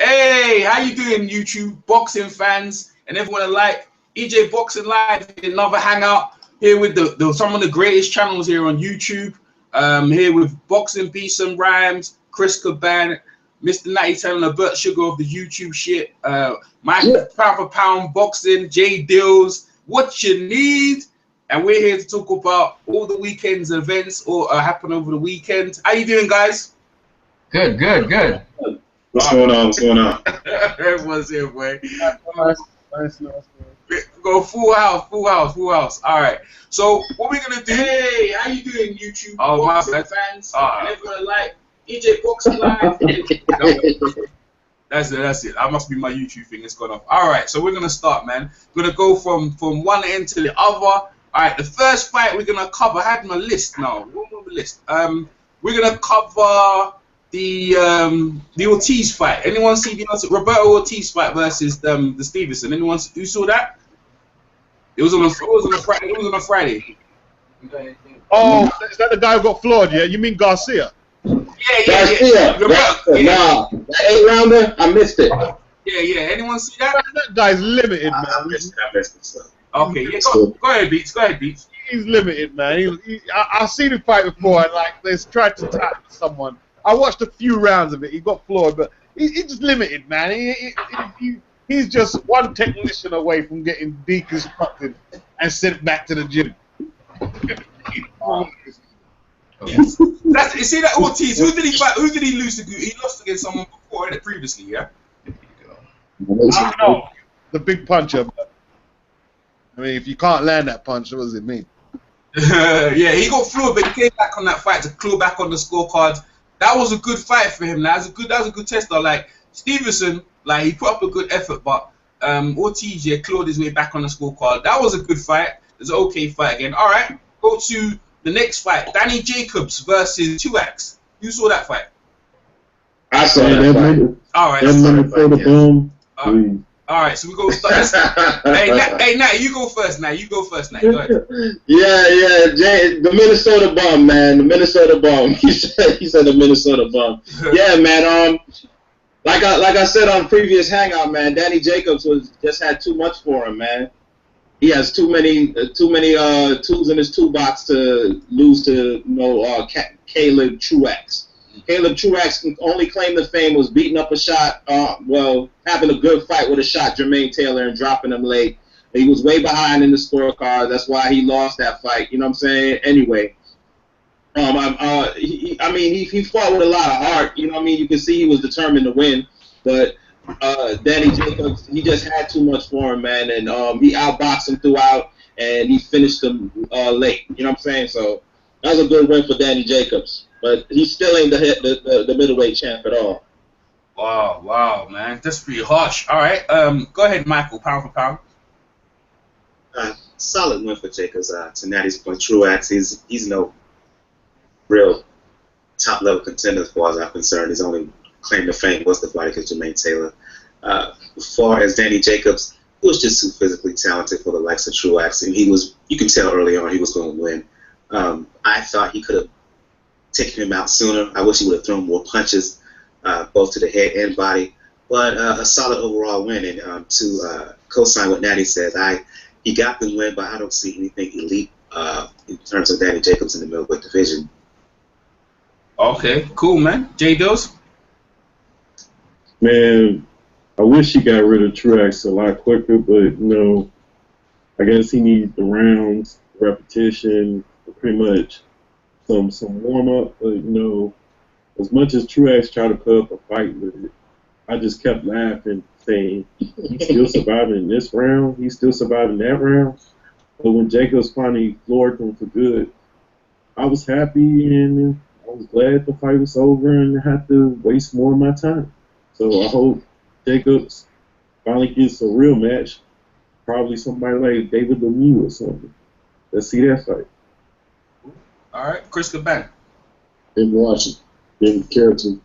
Hey, how you doing, YouTube boxing fans and everyone alike? EJ Boxing Live, another hangout here with some of the greatest channels here on YouTube. Here with Boxing Beats and Rhymes, Chris Caban, Mr. Natty telling the Burt Sugar of the YouTube shit, Michael Pound for Pound Boxing, Jay Dills, what you need. And we're here to talk about all the weekend's events or happen over the weekend. How you doing, guys? Good. What's going on? Everyone's here, boy. Nice. Go full house. All right. So what we're gonna do? Hey, how you doing, YouTube? Oh, my fans and everyone like EJ Boxing Live. That's it. That must be my YouTube thing. It's gone off. All right. So we're gonna start, man. We're gonna go from one end to the other. All right. The first fight we're gonna cover. I had my list now. What was the list? We're gonna cover the Ortiz fight. Anyone see the Roberto Ortiz fight versus the Stevenson? Anyone who saw that? It was on a Friday. Oh, is that the guy who got floored? Yeah, you mean Garcia? Yeah. Nah, that 8-rounder, I missed it. Yeah. Anyone see that? That guy's limited, man. I missed it. So. Okay, yeah. Go ahead, Beats. He's limited, man. I've seen him fight before, and like they've tried to tackle someone. I watched a few rounds of it. He got floored, but he's just limited, man. He's just one technician away from getting deconstructed and sent back to the gym. You see that Ortiz? Who did he fight? Who did he lose to? He lost against someone before, previously, yeah. I don't know. The big puncher. I mean, if you can't land that punch, what does it mean? Yeah, he got floored, but he came back on that fight to claw back on the scorecard. That was a good fight for him. That was a good test. Though. Like Stevenson, like he put up a good effort, but Ortiz clawed his way back on the scorecard. That was a good fight. It was an okay fight again. All right, go to the next fight: Danny Jacobs versus Truax. You saw that fight? I saw that fight. All right. All right, so we go start. hey, Nat, you go first. Nat, Go ahead. Yeah, Jay, the Minnesota Bum, man. The Minnesota Bum. He said the Minnesota Bum. Yeah, man. Like I said on previous hangout, man. Danny Jacobs just had too much for him, man. He has too many tools in his toolbox to lose to Caleb Truax. Caleb Truax only claim to fame was beating up a shot, having a good fight with a shot, Jermaine Taylor, and dropping him late. He was way behind in the scorecard. That's why he lost that fight. You know what I'm saying? Anyway, he fought with a lot of heart. You know what I mean? You can see he was determined to win. But Danny Jacobs, he just had too much for him, man. And he outboxed him throughout, and he finished him late. You know what I'm saying? So that was a good win for Danny Jacobs. But he still ain't the middleweight champ at all. Wow, man. That's pretty harsh. All right. Go ahead, Michael, pound for pound. Solid win for Jacobs. To Natty's point, Truax, he's no real top-level contender as far as I'm concerned. His only claim to fame was the fight against Jermaine Taylor. As far as Danny Jacobs, he was just too physically talented for the likes of Truax. And you can tell early on he was going to win. I thought he could have taking him out sooner. I wish he would have thrown more punches, both to the head and body. But a solid overall win. And to co-sign what Natty says, he got the win, but I don't see anything elite in terms of Danny Jacobs in the middleweight division. Okay, cool, man. Jay Dills? Man, I wish he got rid of Truax a lot quicker, but I guess he needs the rounds, repetition, pretty much. Some warm up, but as much as Truax tried to put up a fight with it, I just kept laughing, saying he's still surviving this round, he's still surviving that round. But when Jacobs finally floored him for good, I was happy and I was glad the fight was over and I had to waste more of my time. So I hope Jacobs finally gets a real match, probably somebody like David Lemieux or something. Let's see that fight. All right, Chris Caban. Didn't watch it. Didn't care to.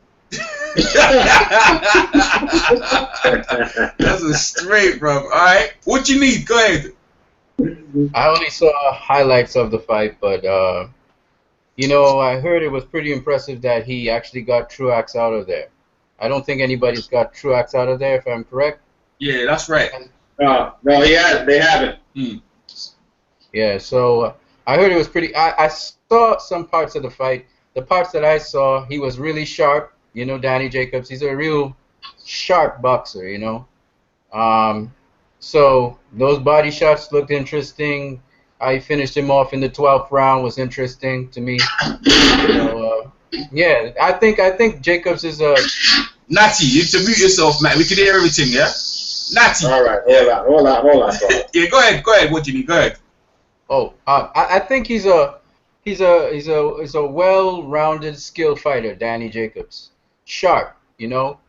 That's a straight, bro. All right, what you need? Go ahead. I only saw highlights of the fight, but I heard it was pretty impressive that he actually got Truax out of there. I don't think anybody's got Truax out of there, if I'm correct. Yeah, that's right. No, they haven't. Yeah, so I heard it was pretty. I saw some parts of the fight. The parts that I saw, he was really sharp. You know, Danny Jacobs, he's a real sharp boxer, you know. So those body shots looked interesting. I finished him off in the 12th round was interesting to me. So, yeah, I think Jacobs is a. Natty, you need to mute yourself, man. We can hear everything, yeah. Natty. All right, hold on. Yeah, go ahead. What do you need? Go ahead. Oh, I think he's a well-rounded skill fighter, Danny Jacobs. Sharp, you know.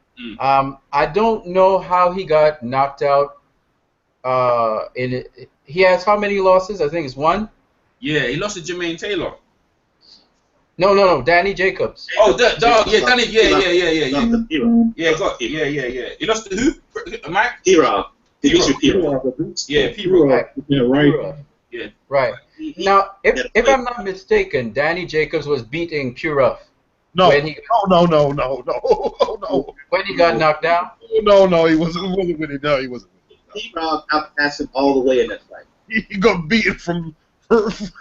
I don't know how he got knocked out. He has how many losses? I think it's one. Yeah, he lost to Jermaine Taylor. No, Danny Jacobs. Oh, Danny. Yeah. Yeah. He lost to who? Mike. P-Rob. Dimitri P-Rob. Yeah, P-Rob. Yeah, right. Yeah. Right. Now, if I'm not mistaken, Danny Jacobs was beating Purov. No, When he- no. when he got knocked down. No, he wasn't with it. No, he wasn't with it. P-Rob outpassed him all the way in that fight. He got beaten from. First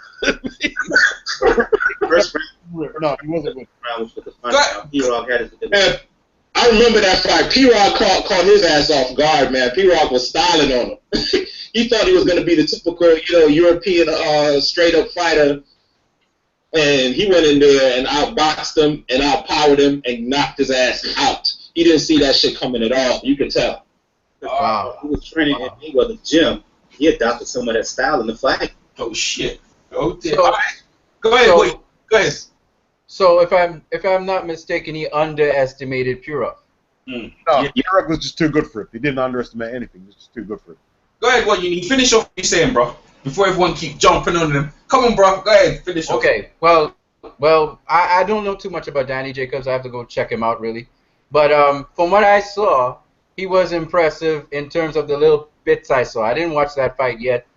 No, he wasn't with it. round was with the punch. P-Rob had his. Man, I remember that fight. P-Rock caught his ass off guard, man. P-Rock was styling on him. He thought he was going to be the typical, European straight-up fighter. And he went in there and outboxed him and outpowered him and knocked his ass out. He didn't see that shit coming at all. You could tell. Wow. He was training at the gym. He adopted some of that style in the fight. Oh shit. Oh damn. So- All right. Go ahead. so- Go ahead. So if I'm not mistaken, he underestimated Purov. No, Yeah. Eric was just too good for it. He didn't underestimate anything. He was just too good for it. Go ahead. What you need? Finish off what you're saying, bro. Before everyone keep jumping on them. Come on, bro. Go ahead. Finish off. Okay, well, I don't know too much about Danny Jacobs. I have to go check him out, really. But from what I saw, he was impressive in terms of the little bits I saw. I didn't watch that fight yet.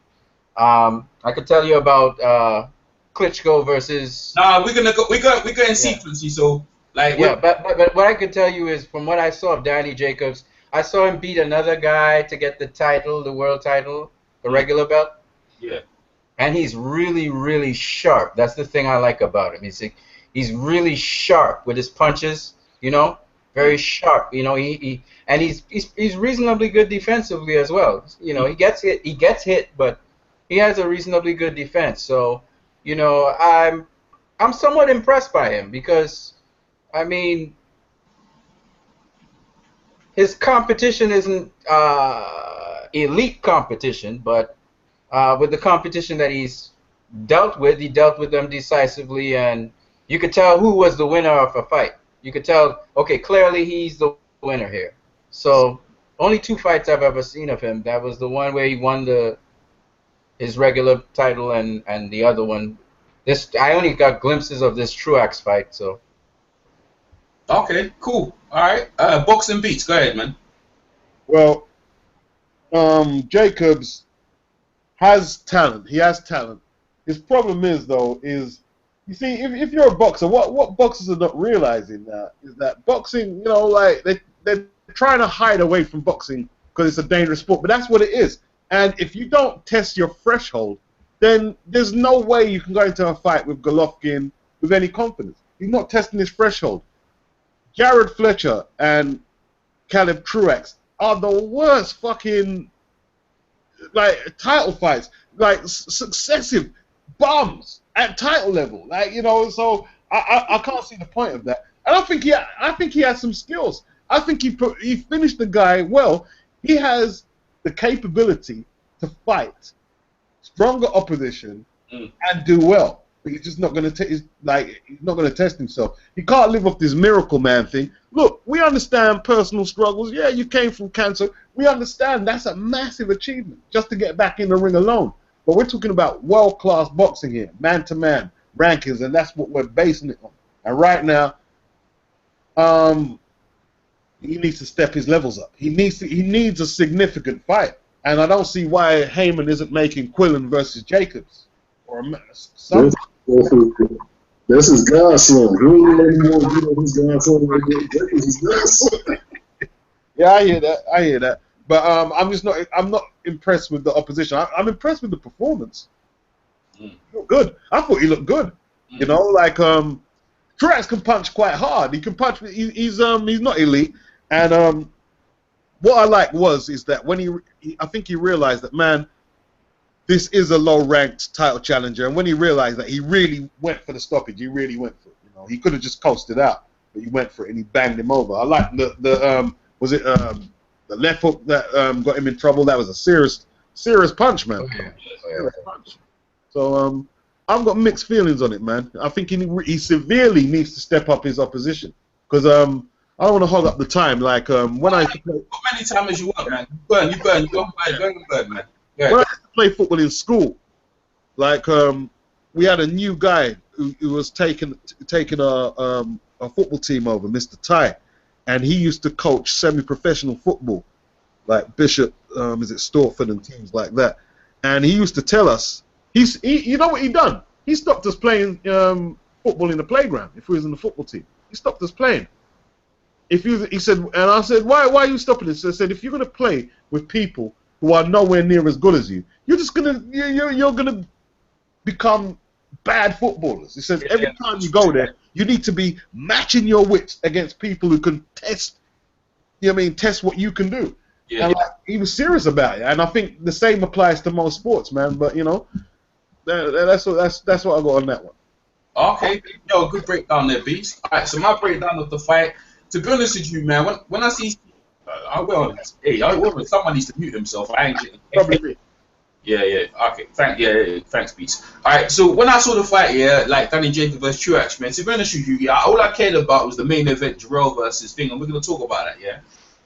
I could tell you about Klitschko versus. Nah, we're going in sequence. So like. Yeah, but what I could tell you is from what I saw of Danny Jacobs, I saw him beat another guy to get the title, the world title, the regular belt. Yeah. And he's really, really sharp. That's the thing I like about him. He's really sharp with his punches. You know, very sharp. You know, he's reasonably good defensively as well. You know, he gets hit, but he has a reasonably good defense. So, you know, I'm somewhat impressed by him because, I mean, his competition isn't elite competition, but with the competition that he's dealt with, he dealt with them decisively, and you could tell who was the winner of a fight. You could tell, okay, clearly he's the winner here. So only 2 fights I've ever seen of him. That was the one where he won his regular title, and the other one. I only got glimpses of this Truax fight, so. Okay. Cool. All right. Boxing beats. Go ahead, man. Well, Jacobs has talent. He has talent. His problem is, though, you see, if you're a boxer, what boxers are not realizing now is that boxing, you know, like they're trying to hide away from boxing because it's a dangerous sport, but that's what it is. And if you don't test your threshold, then there's no way you can go into a fight with Golovkin with any confidence. He's not testing his threshold. Jared Fletcher and Caleb Truax are the worst fucking title fights, successive bombs at title level. So I can't see the point of that. And I think he has some skills. I think he finished the guy well. He has the capability to fight stronger opposition and do well. But he's just not going to he's not going to test himself. He can't live off this miracle man thing. Look, we understand personal struggles. Yeah, you came from cancer. We understand that's a massive achievement just to get back in the ring alone. But we're talking about world-class boxing here, man-to-man rankings, and that's what we're basing it on. And right now, he needs to step his levels up. He needs a significant fight, and I don't see why Heyman isn't making Quillen versus Jacobs or something. That's his godson. He ain't really want to get on his godson like that. That's his godson. Yeah, I hear that. I hear that. But I'm not impressed with the opposition. I'm impressed with the performance. He looked good. I thought he looked good. You know, like Truex can punch quite hard. He can punch. He's not elite. And what I like is that when I think he realized that, man, this is a low-ranked title challenger. And when he realized that, he really went for the stoppage. He really went for it. You know, he could have just coasted out, but he went for it and he banged him over. I like the left hook that got him in trouble. That was a serious punch, man. Serious punch. So I've got mixed feelings on it, man. I think he severely needs to step up his opposition because I don't want to hog up the time. Like when I used to play, how many times as you want, man? You burn, you burn, man. Yeah. When I used to play football in school, like we had a new guy who was taking a football team over, Mr. Ty, and he used to coach semi-professional football, like Bishop, is it Stortford and teams like that. And he used to tell us, you know what he done? He stopped us playing football in the playground if we was in the football team. He stopped us playing. He said, and I said, why are you stopping this? So I said, if you're gonna play with people who are nowhere near as good as you, you're gonna become bad footballers. He said, every time you go there, you need to be matching your wits against people who can test. Test what you can do. Yeah. And he was serious about it, and I think the same applies to most sports, man. But you know, that's what I got on that one. Okay, yo, good breakdown there, Beast. All right, so my breakdown of the fight. To be honest with you, man, when I see, someone needs to mute himself. I ain't getting. Probably me. Yeah. Okay. Thanks, Beast. All right. So when I saw the fight, like Danny Jacobs versus Truex, man. To be honest with you, all I cared about was the main event, Jarrell versus thing, and we're gonna talk about that, yeah.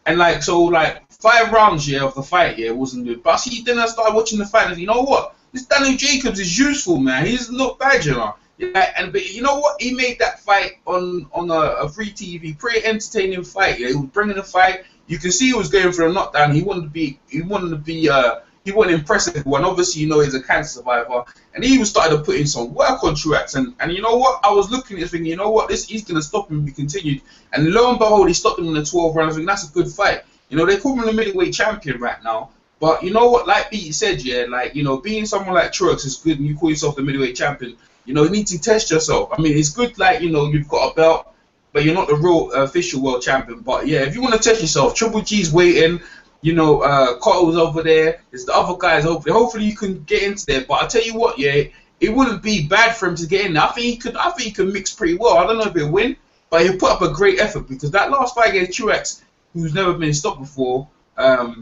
And like 5 rounds, of the fight, wasn't good. But then I started watching the fight, and you know what? This Danny Jacobs is useful, man. He doesn't look bad, you know. Yeah, but you know what? He made that fight on a free TV, pretty entertaining fight. Yeah, he was bringing the fight. You can see he was going for a knockdown. He wanted an impressive one. Obviously, you know, he's a cancer survivor, and he was starting to put in some work on Truex. And you know what? I was looking at it thinking, you know what? He's gonna stop him if he continued. And lo and behold, he stopped him in the 12th round. I think that's a good fight. You know, they call him the middleweight champion right now. But you know what? Like Pete said, being someone like Truex is good, and you call yourself the middleweight champion. You know, you need to test yourself. I mean, it's good, you've got a belt, but you're not the real official world champion. But yeah, if you want to test yourself, Triple G's waiting. You know, Cottle's over there. There's the other guys over there. Hopefully you can get into there. But I tell you what, it wouldn't be bad for him to get in there. I think he could mix pretty well. I don't know if he'll win, but he'll put up a great effort because that last fight against Truex, who's never been stopped before, that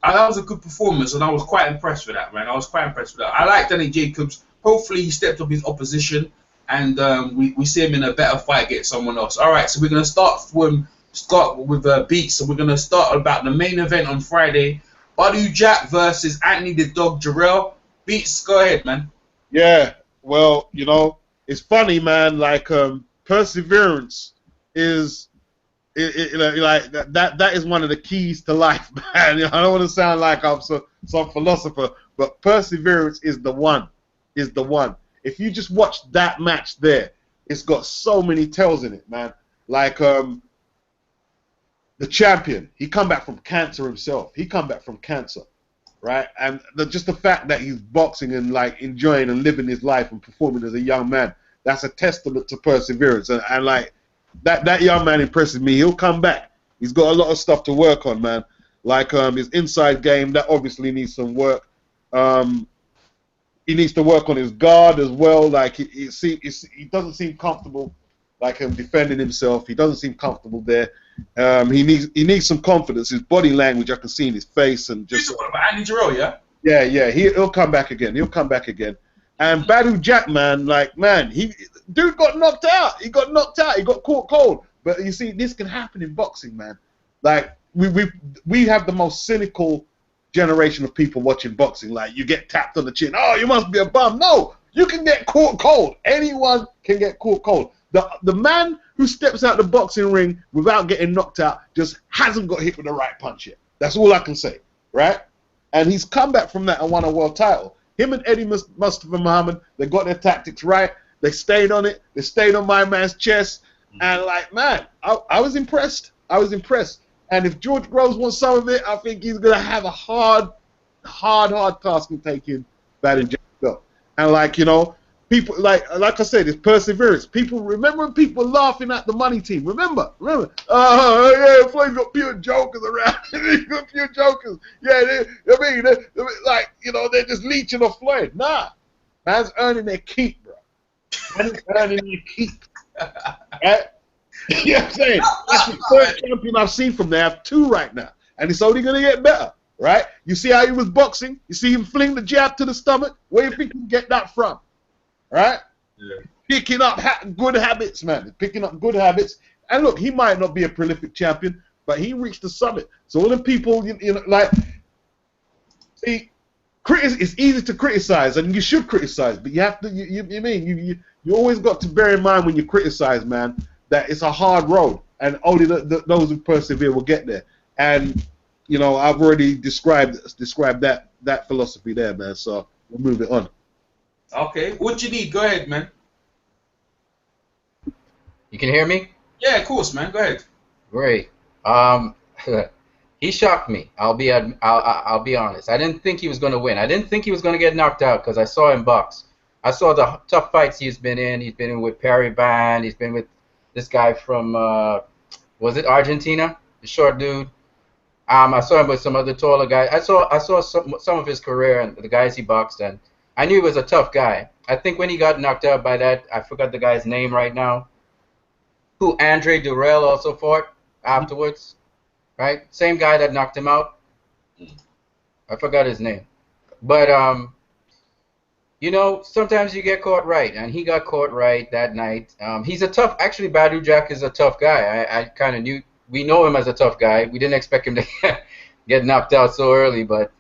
was a good performance, and I was quite impressed with that, man. I like Danny Jacobs. Hopefully he stepped up his opposition, and we see him in a better fight against someone else. All right, so we're going to start with Beats. So we're going to start about the main event on Friday. Badou Jack versus Anthony the Dog Jarrell. Beats, go ahead, man. Yeah, well, you know, it's funny, man. Like, perseverance is... that is one of the keys to life, man. I don't want to sound like I'm some philosopher, but perseverance is the one. If you just watch that match there, it's got so many tells in it, man. Like the champion, he come back from cancer himself. Right? And just the fact that he's boxing and like enjoying and living his life and performing as a young man, that's a testament to perseverance. And like that young man impresses me. He'll come back. He's got a lot of stuff to work on, man. Like his inside game, that obviously needs some work. He needs to work on his guard as well. Like he doesn't seem comfortable, like him defending himself. He doesn't seem comfortable there. He needs some confidence. His body language, I can see in his face, and just. You're talking about Andy Jarrell, yeah? Yeah. He'll come back again. And Badou Jack, man, dude got knocked out. He got caught cold. But you see, this can happen in boxing, man. Like we have the most cynical generation of people watching boxing. Like, you get tapped on the chin. Oh, you must be a bum. No, you can get caught cold. Anyone can get caught cold. The man who steps out the boxing ring without getting knocked out just hasn't got hit with the right punch yet. That's all I can say, right? And he's come back from that and won a world title. Him and Eddie Mustafa Muhammad, they got their tactics right. They stayed on it. They stayed on my man's chest. And like, man, I was impressed. I was impressed. And if George Groves wants some of it, I think he's gonna have a hard task in taking Badou Jack's belt. And like, you know, people like I said, it's perseverance. People remember when people were laughing at the money team. Remember? Oh yeah, Flame's got pure jokers around. He's got pure jokers. Yeah, they, like, you know, they're just leeching off Floyd. Nah, man's earning their keep, bro. Man's earning their keep. Right? You know what I'm saying? That's the third champion I've seen from there. I have 2 right now, and it's only gonna get better. Right? You see how he was boxing? You see him fling the jab to the stomach? Where do you think he can get that from? Right? Yeah. Picking up good habits, man. Picking up good habits. And look, he might not be a prolific champion, but he reached the summit. So all the people, you know, like, see, it's easy to criticize, and you should criticize, but you have to, you always got to bear in mind when you criticize, man, that it's a hard road, and only those who persevere will get there. And you know, I've already described that philosophy there, man. So we'll move it on. Okay, what you need? Go ahead, man. You can hear me? Yeah, of course, man. Go ahead. Great. He shocked me. I'll be honest. I didn't think he was going to win. I didn't think he was going to get knocked out because I saw him box. I saw the tough fights he's been in. He's been in with Perry Band. He's been with this guy from was it Argentina? The short dude. I saw him with some other taller guys. I saw some of his career and the guys he boxed, and I knew he was a tough guy. I think when he got knocked out by that, I forgot the guy's name right now, who Andre Durrell also fought afterwards, right? Same guy that knocked him out. I forgot his name. But, you know, sometimes you get caught right, and he got caught right that night. He's a tough, actually, Badou Jack is a tough guy. I kind of knew. We know him as a tough guy. We didn't expect him to get knocked out so early, but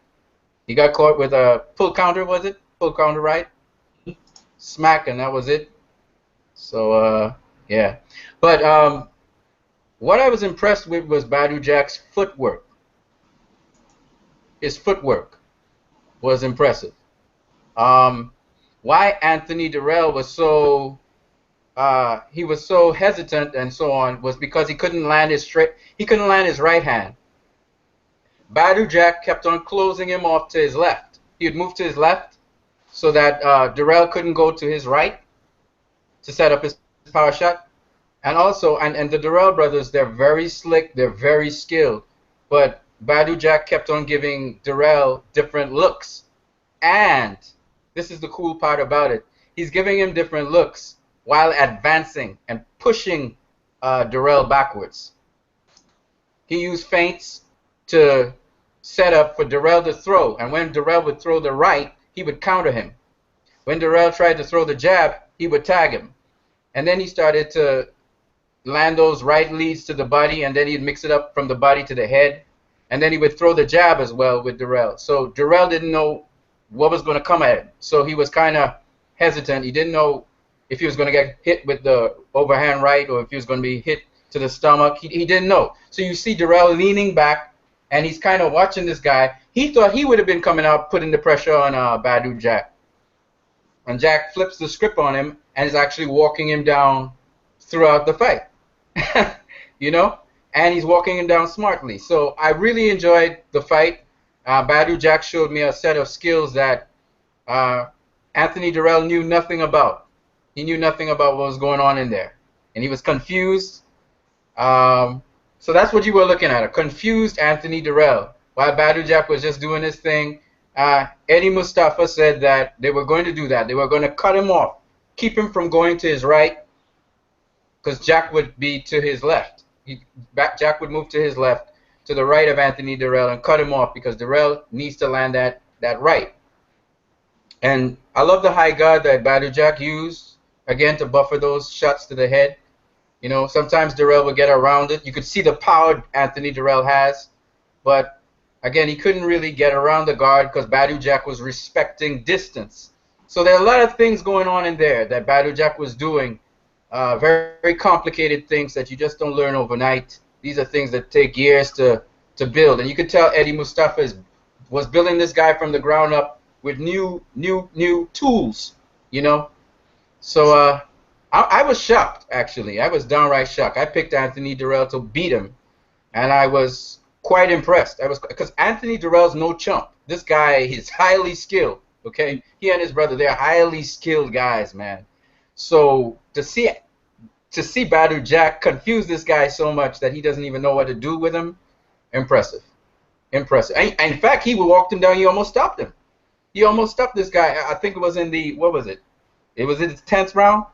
he got caught with a full counter, was it? Full counter right? Smack, and that was it. So, yeah. But what I was impressed with was Badou Jack's footwork. His footwork was impressive. Why Anthony Durrell was so... he was so hesitant and so on was because he couldn't land his right hand. Badou Jack kept on closing him off to his left. He would move to his left so that Durrell couldn't go to his right to set up his power shot. And also, and the Durrell brothers, they're very slick, they're very skilled, but Badou Jack kept on giving Durrell different looks. And this is the cool part about it. He's giving him different looks while advancing and pushing Durrell backwards. He used feints to set up for Durrell to throw, and when Durrell would throw the right, he would counter him. When Durrell tried to throw the jab, he would tag him. And then he started to land those right leads to the body, and then he'd mix it up from the body to the head, and then he would throw the jab as well with Durrell. So Durrell didn't know what was going to come at him, so he was kind of hesitant. He didn't know if he was going to get hit with the overhand right or if he was going to be hit to the stomach. He didn't know. So you see Durrell leaning back, and he's kind of watching this guy. He thought he would have been coming out, putting the pressure on Badou Jack. And Jack flips the script on him and is actually walking him down throughout the fight. You know? And he's walking him down smartly. So I really enjoyed the fight. Badou Jack showed me a set of skills that Anthony Durrell knew nothing about. He knew nothing about what was going on in there. And he was confused. So that's what you were looking at, a confused Anthony Durrell. While Badou Jack was just doing his thing, Eddie Mustafa said that they were going to do that. They were going to cut him off, keep him from going to his right, because Jack would be to his left. Jack would move to his left, to the right of Anthony Durrell, and cut him off because Durrell needs to land that right. And I love the high guard that Badou Jack used, again, to buffer those shots to the head. You know, sometimes Durrell would get around it. You could see the power Anthony Durrell has, but again, he couldn't really get around the guard because Badou Jack was respecting distance. So there are a lot of things going on in there that Badou Jack was doing, very, very complicated things that you just don't learn overnight. These are things that take years to build, and you could tell Eddie Mustafa was building this guy from the ground up with new tools, you know. So I was shocked, actually. I was downright shocked. I picked Anthony Dirrell to beat him, and I was quite impressed. Because Anthony Dirrell's no chump. This guy is highly skilled. Okay, he and his brother, they're highly skilled guys, man. So to see Badou Jack confuse this guy so much that he doesn't even know what to do with him, impressive. Impressive. And in fact, he walked him down. He almost stopped him. He almost stopped this guy. I think it was in the, what was it? It was in the 10th round.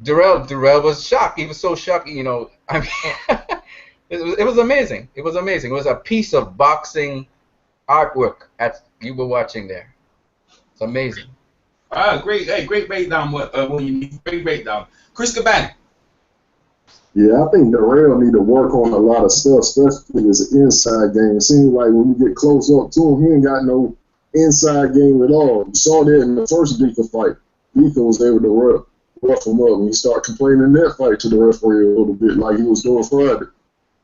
Dirrell was shocked. He was so shocked, you know. I mean, it was amazing. It was amazing. It was a piece of boxing artwork you were watching there. It's amazing. Great breakdown. Great breakdown. Chris Caban. Yeah, I think Dirrell need to work on a lot of stuff, especially his inside game. It seems like when you get close up to him, he ain't got no inside game at all. You saw that in the first Beaker fight. Beaker was able to rough him up, and he started complaining in that fight to the referee a little bit, like he was doing Friday.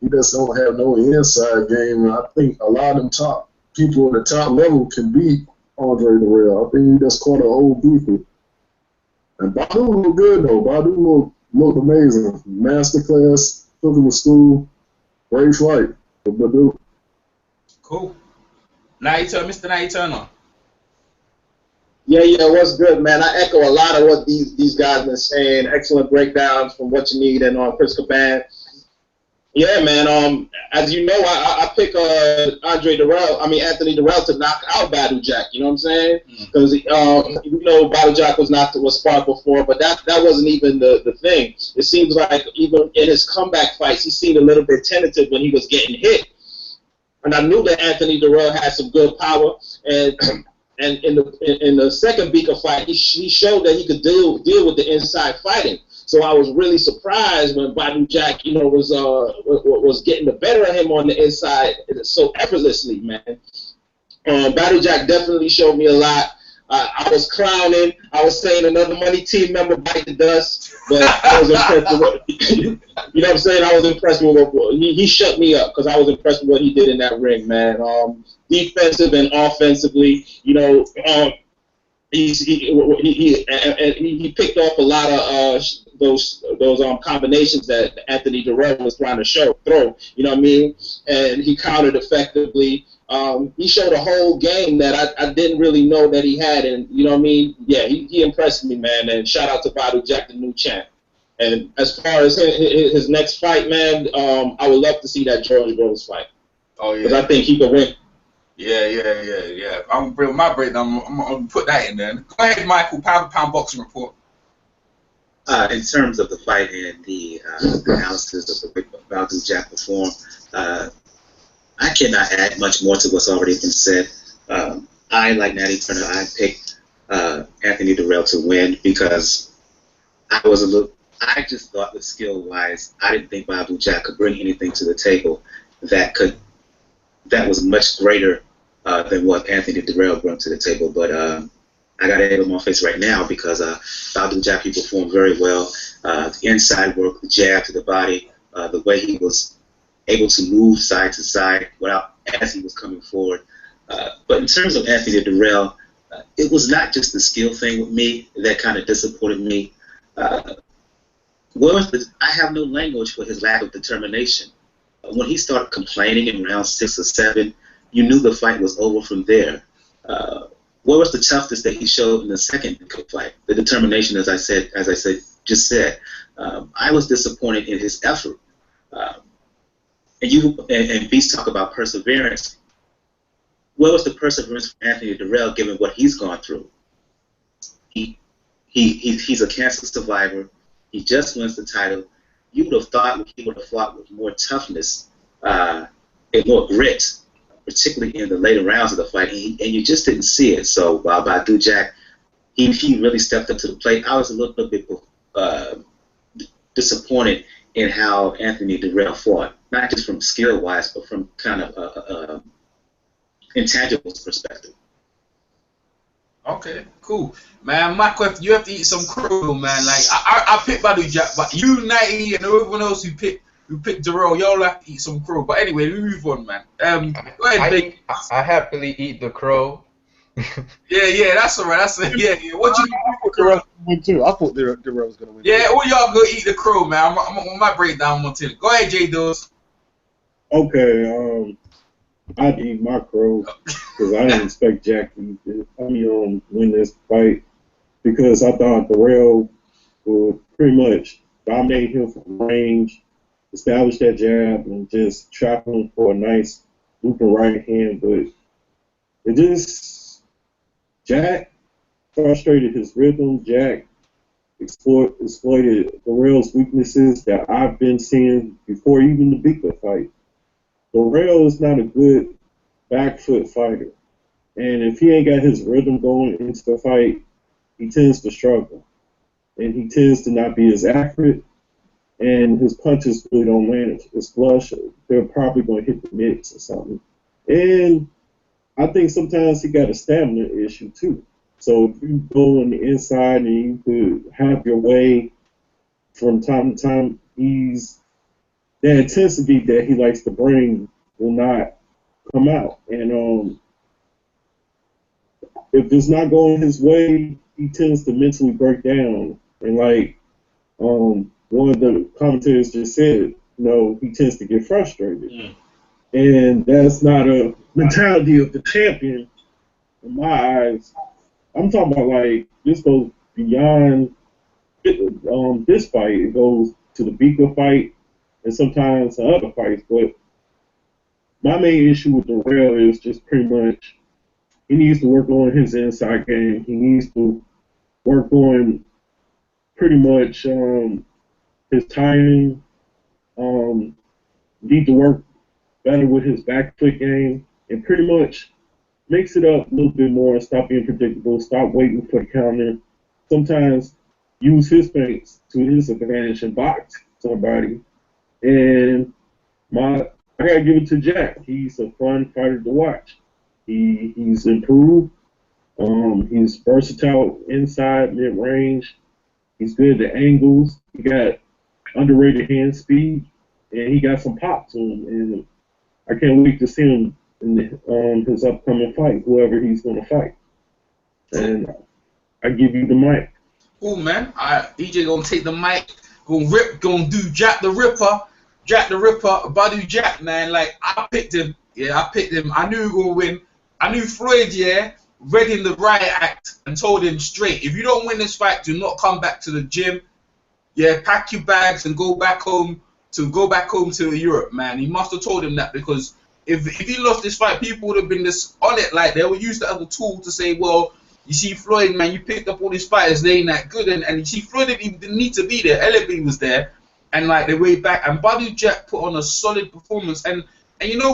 He just don't have no inside game, and I think a lot of them top people at the top level can beat Andre Dirrell. I think he just caught an old Beaker. And Badou looked good, though. Badou looked amazing. Masterclass, took him to school. Great fight for Badou. Cool. Mr. Natty Turner. Yeah, what's good, man? I echo a lot of what these guys been saying. Excellent breakdowns from What You Need and Chris Caban. Yeah, man. As you know, I pick Anthony Dirrell to knock out Badou Jack. You know what I'm saying? Because Badou Jack was sparked before, but that wasn't even the thing. It seems like even in his comeback fights, he seemed a little bit tentative when he was getting hit. And I knew that Anthony Dirrell had some good power, and in the second Beaker fight, he showed that he could deal with the inside fighting. So I was really surprised when Badou Jack, was getting the better of him on the inside so effortlessly, man. Badou Jack definitely showed me a lot. I was clowning. I was saying another Money team member bite the dust, but I was impressed with what, you know what I'm saying? I was impressed with what he shut me up because I was impressed with what he did in that ring, man. Defensive and offensively, he picked off a lot of those combinations that Anthony Dirrell was trying to throw. You know what I mean? And he countered effectively. He showed a whole game that I didn't really know that he had, and you know what I mean? Yeah, he impressed me, man. And shout out to Badou Jack, the new champ. And as far as his next fight, man, I would love to see that George Groves fight. Oh yeah. Because I think he could win. Yeah. I'm bring my breakdown. I'm gonna put that in there. Go ahead, Michael. Pound boxing report. In terms of the fight and the analysis of the way Badou Jack performed, I cannot add much more to what's already been said. I, like Natty Turner, I picked Anthony Dirrell to win because I just thought that skill-wise, I didn't think Badou Jack could bring anything to the table that was much greater than what Anthony Dirrell brought to the table. But I got egg on my face right now because Badou Jack, he performed very well. The inside work, the jab to the body, the way he was able to move side to side as he was coming forward. But in terms of Anthony Dirrell, it was not just the skill thing with me that kind of disappointed me. I have no language for his lack of determination. When he started complaining in round 6 or 7, you knew the fight was over from there. What was the toughness that he showed in the second fight? The determination, as I just said. I was disappointed in his effort. And Beast talk about perseverance. Where was the perseverance for Anthony Dirrell given what he's gone through? He's a cancer survivor. He just wins the title. You would have thought he would have fought with more toughness and more grit, particularly in the later rounds of the fight, and you just didn't see it. So while Badou Jack, he really stepped up to the plate. I was a little bit disappointed in how Anthony Dirrell fought, not just from skill-wise, but from kind of intangibles perspective. Okay, cool, man. Michael, you have to eat some crow, man. Like I picked Badou Jack, but you, Natty, and everyone else who picked Dirrell, y'all have to eat some crow. But anyway, we move on, man. Go ahead, Big. I happily eat the crow. Yeah, that's alright. Yeah. What you thought Darrell was going to win too. I thought Darrell was going to win. Yeah, all y'all go eat the crow, man. I'm on my breakdown until. Go ahead, J Dose. Okay, I'd eat my crow because I didn't expect Jack to win this fight because I thought Darrell would pretty much dominate him from range, establish that jab, and just trap him for a nice looping right hand. But it just, Jack frustrated his rhythm. Jack exploited Darrell's weaknesses that I've been seeing before even the Bika fight. Darrell is not a good back foot fighter. And if he ain't got his rhythm going into the fight, he tends to struggle. And he tends to not be as accurate. And his punches really don't land as flush. They're probably going to hit the mitts or something. And I think sometimes he got a stamina issue too. So if you go on the inside and you could have your way from time to time, the intensity that he likes to bring will not come out. And if it's not going his way, he tends to mentally break down. And like one of the commentators just said, he tends to get frustrated. Mm. And that's not a mentality of the champion in my eyes. I'm talking about like this goes beyond this fight. It goes to the Bika fight and sometimes to other fights. But my main issue with Darrell is just pretty much he needs to work on his inside game. He needs to work on pretty much his timing. Need to work better with his back foot game and pretty much mix it up a little bit more and stop being predictable, stop waiting for the counter. Sometimes use his feints to his advantage and box somebody. And I gotta give it to Jack. He's a fun fighter to watch. He's improved. He's versatile inside, mid-range. He's good at the angles. He got underrated hand speed, and he got some pop to him. And I can't wait to see him in his upcoming fight, whoever he's going to fight. And I give you the mic. Cool, man. EJ gonna take the mic, gonna do Jack the Ripper, Badou Jack, man. Like I picked him. I knew he was gonna win. I knew Floyd, read him the riot act and told him straight, if you don't win this fight, do not come back to the gym. Pack your bags and go back home to Europe, man. He must have told him that because if he lost this fight, people would have been this on it. Like they would use that as a tool to say, well, you see Floyd, man, you picked up all these fighters, they ain't that good, and you see Floyd didn't need to be there. Ellaby was there, and like they way back, and Badou Jack put on a solid performance, and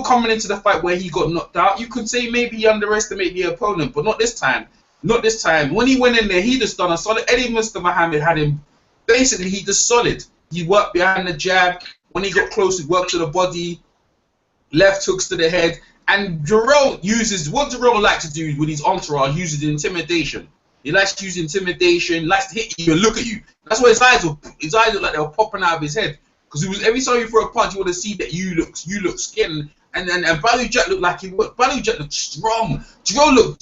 coming into the fight where he got knocked out, you could say maybe he underestimated the opponent, but not this time. Not this time. When he went in there, he just done a solid. Eddie Mr. Muhammad had him. Basically, he just solid. He worked behind the jab. When he got close, he worked to the body, left hooks to the head. And Darrell uses what Darrell likes to do with his entourage, uses intimidation. He likes to use intimidation, likes to hit you and look at you. That's why his eyes look like they were popping out of his head. Because every time you throw a punch, you want to see that you look skin. And Badou Jack looked like Badou Jack looked strong. Darrell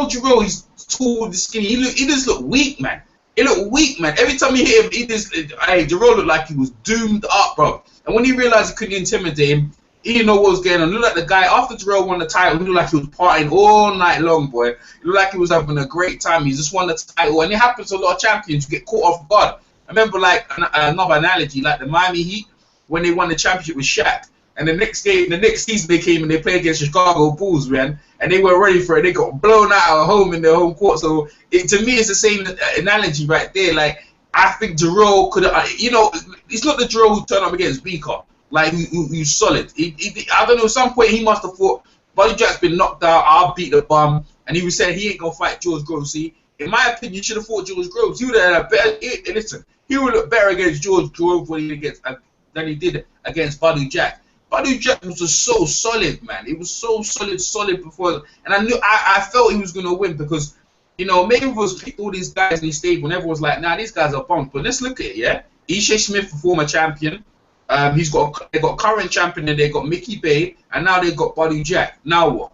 Darrell, he's tall, skinny. He just looked weak, man. He looked weak, man. Every time you hit him, Darrell looked like he was doomed up, bro. And when he realized he couldn't intimidate him, he didn't know what was going on. He looked like the guy, after Darrell won the title, he looked like he was partying all night long, boy. He looked like he was having a great time. He just won the title. And it happens to a lot of champions who get caught off guard. I remember, like, another analogy, like the Miami Heat, when they won the championship with Shaq. And the next season they came and they played against the Chicago Bulls, man. And they weren't ready for it. They got blown out at home in their home court. So, to me, it's the same analogy right there. Like, I think Darrell could have, it's not the Darrell who turned up against Bika. Like, who's solid. I don't know, at some point he must have thought, Badou Jack's been knocked out, I'll beat the bum. And he was saying he ain't going to fight George Groves. See, in my opinion, you should have fought George Groves. He would have had a better, listen, he would look better against George Groves than he did against Badou Jack. Badou Jack was just so solid, man. It was so solid before. And I felt he was going to win because, maybe it was picked all these guys in his stable and everyone was like, nah, these guys are bummed. But let's look at it, yeah? Ishe Smith, the former champion. They got current champion and they got Mickey Bay, and now they got Badou Jack. Now what?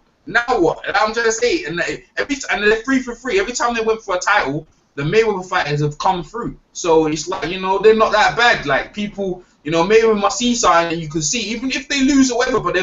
And I'm just saying, and they're 3 for 3. Every time they went for a title, the Mayweather fighters have come through. So it's like, you know, they're not that bad. Like people, you know, Mayweather must see something, and you can see, even if they lose or whatever, but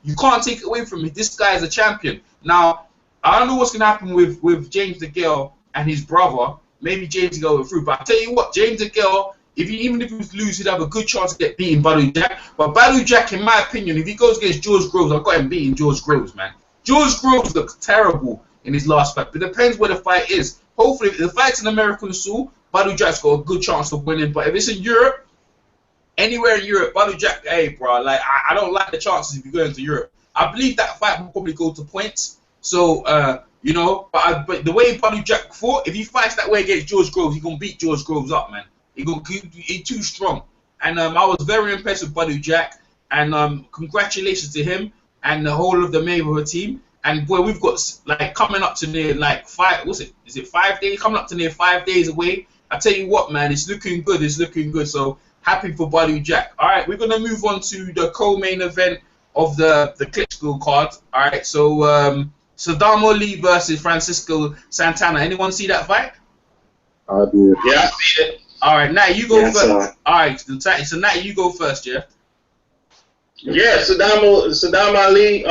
you can't take it away from it. This guy is a champion. Now, I don't know what's gonna happen with James DeGale and his brother. Maybe James DeGale will through, but I tell you what, James DeGale, even if he was to lose, he'd have a good chance to get beaten Badou Jack. But Badou Jack, in my opinion, if he goes against George Groves, I've got him beating George Groves, man. George Groves looked terrible in his last fight, but it depends where the fight is. Hopefully, if the fight's in American soil, Badou Jack's got a good chance of winning. But if it's in Europe, anywhere in Europe, Badou Jack, hey, bro, like I don't like the chances if you go into Europe. I believe that fight will probably go to points. So, you know, but the way Badou Jack fought, if he fights that way against George Groves, he's gonna beat George Groves up, man. He's too strong. And I was very impressed with Badou Jack. And congratulations to him and the whole of the Mayweather team. And boy, we've got like coming up to near like 5. What's it? Is it 5 days? Coming up to near 5 days away. I tell you what, man, it's looking good. It's looking good. So happy for Badou Jack. All right, we're gonna move on to the co-main event of the Klitschko card. All right, so Saddam Ali versus Francisco Santana. Anyone see that fight? I did. Yeah, I see it. All right, now you go Yeah, I first. saw it. All right, so now you go first, Jeff. Yeah, Saddam Ali.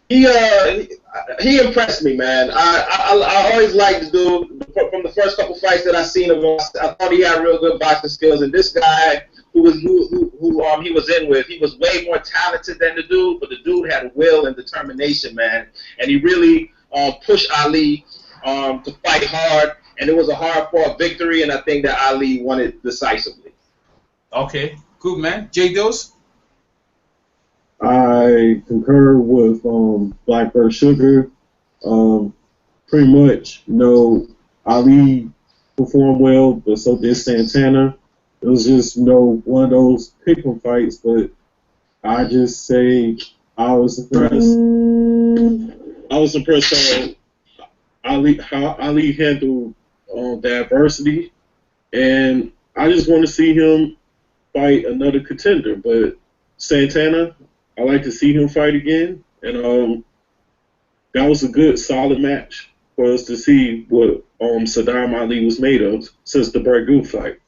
He impressed me, man. I always liked the dude from the first couple fights that I seen him. I thought he had real good boxing skills, and this guy who he was in with, he was way more talented than the dude, but the dude had will and determination, man, and he really pushed Ali to fight hard, and it was a hard-fought victory, and I think that Ali won it decisively. Okay, good, man. J. Dills? I concur with Blackbird Sugar. Pretty much, you know, Ali performed well, but so did Santana. It was just, you know, one of those pick'em fights, but I just say I was impressed. I was impressed how Ali handled the adversity, and I just want to see him fight another contender. But Santana, I like to see him fight again, and that was a good, solid match for us to see what Saddam Ali was made of since the Bragu fight.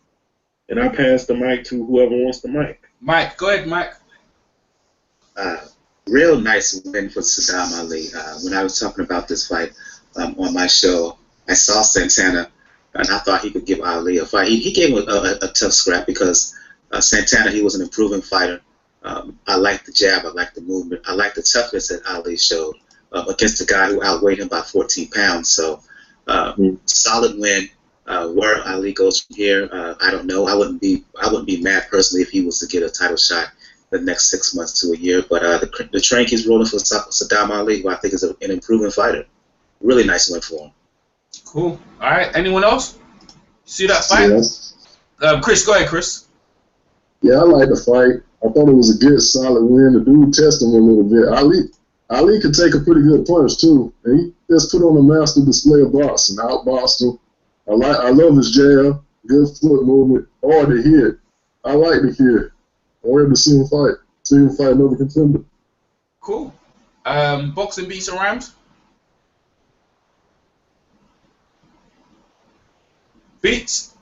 And I pass the mic to whoever wants the mic. Mike, go ahead, Mike. Real nice win for Saddam Ali. When I was talking about this fight on my show, I saw Santana, and I thought he could give Ali a fight. He gave him a tough scrap because Santana, he was an improving fighter. I like the jab, I like the movement, I like the toughness that Ali showed against a guy who outweighed him by 14 pounds. So solid win. Where Ali goes from here, I don't know. I wouldn't be mad personally if he was to get a title shot the next 6 months to a year. But the train keeps rolling for Saddam Ali, who I think is an improving fighter. Really nice win for him. Cool. All right. Anyone else? See that fight? Yeah. Chris, go ahead, Chris. Yeah, I like the fight. I thought it was a good, solid win. The dude tested him a little bit. Ali could take a pretty good punch too. And he just put on a master display of boxing, outboxed him. I love his jab, good foot movement, hard to hit. I like the kid. I'm ready to see him fight. See him fight another contender. Cool. Boxing beats and Rams. Beats.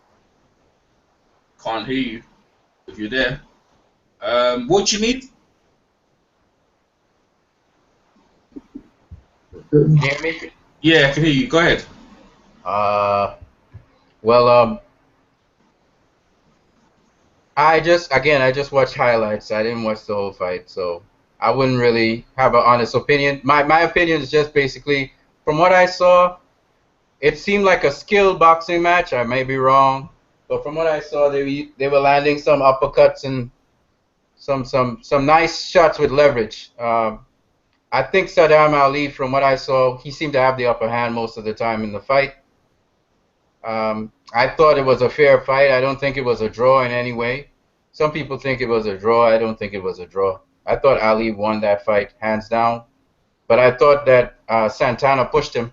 Can't hear you if you're there. What you need? Can you hear me? Yeah, I can hear you. Go ahead. Well, I just watched highlights. I didn't watch the whole fight, so I wouldn't really have an honest opinion. My opinion is just basically, from what I saw, it seemed like a skilled boxing match. I may be wrong, but from what I saw, they were landing some uppercuts and some nice shots with leverage. I think Saddam Ali, from what I saw, he seemed to have the upper hand most of the time in the fight. I thought it was a fair fight. I don't think it was a draw in any way. Some people think it was a draw. I don't think it was a draw. I thought Ali won that fight hands down. But I thought that Santana pushed him.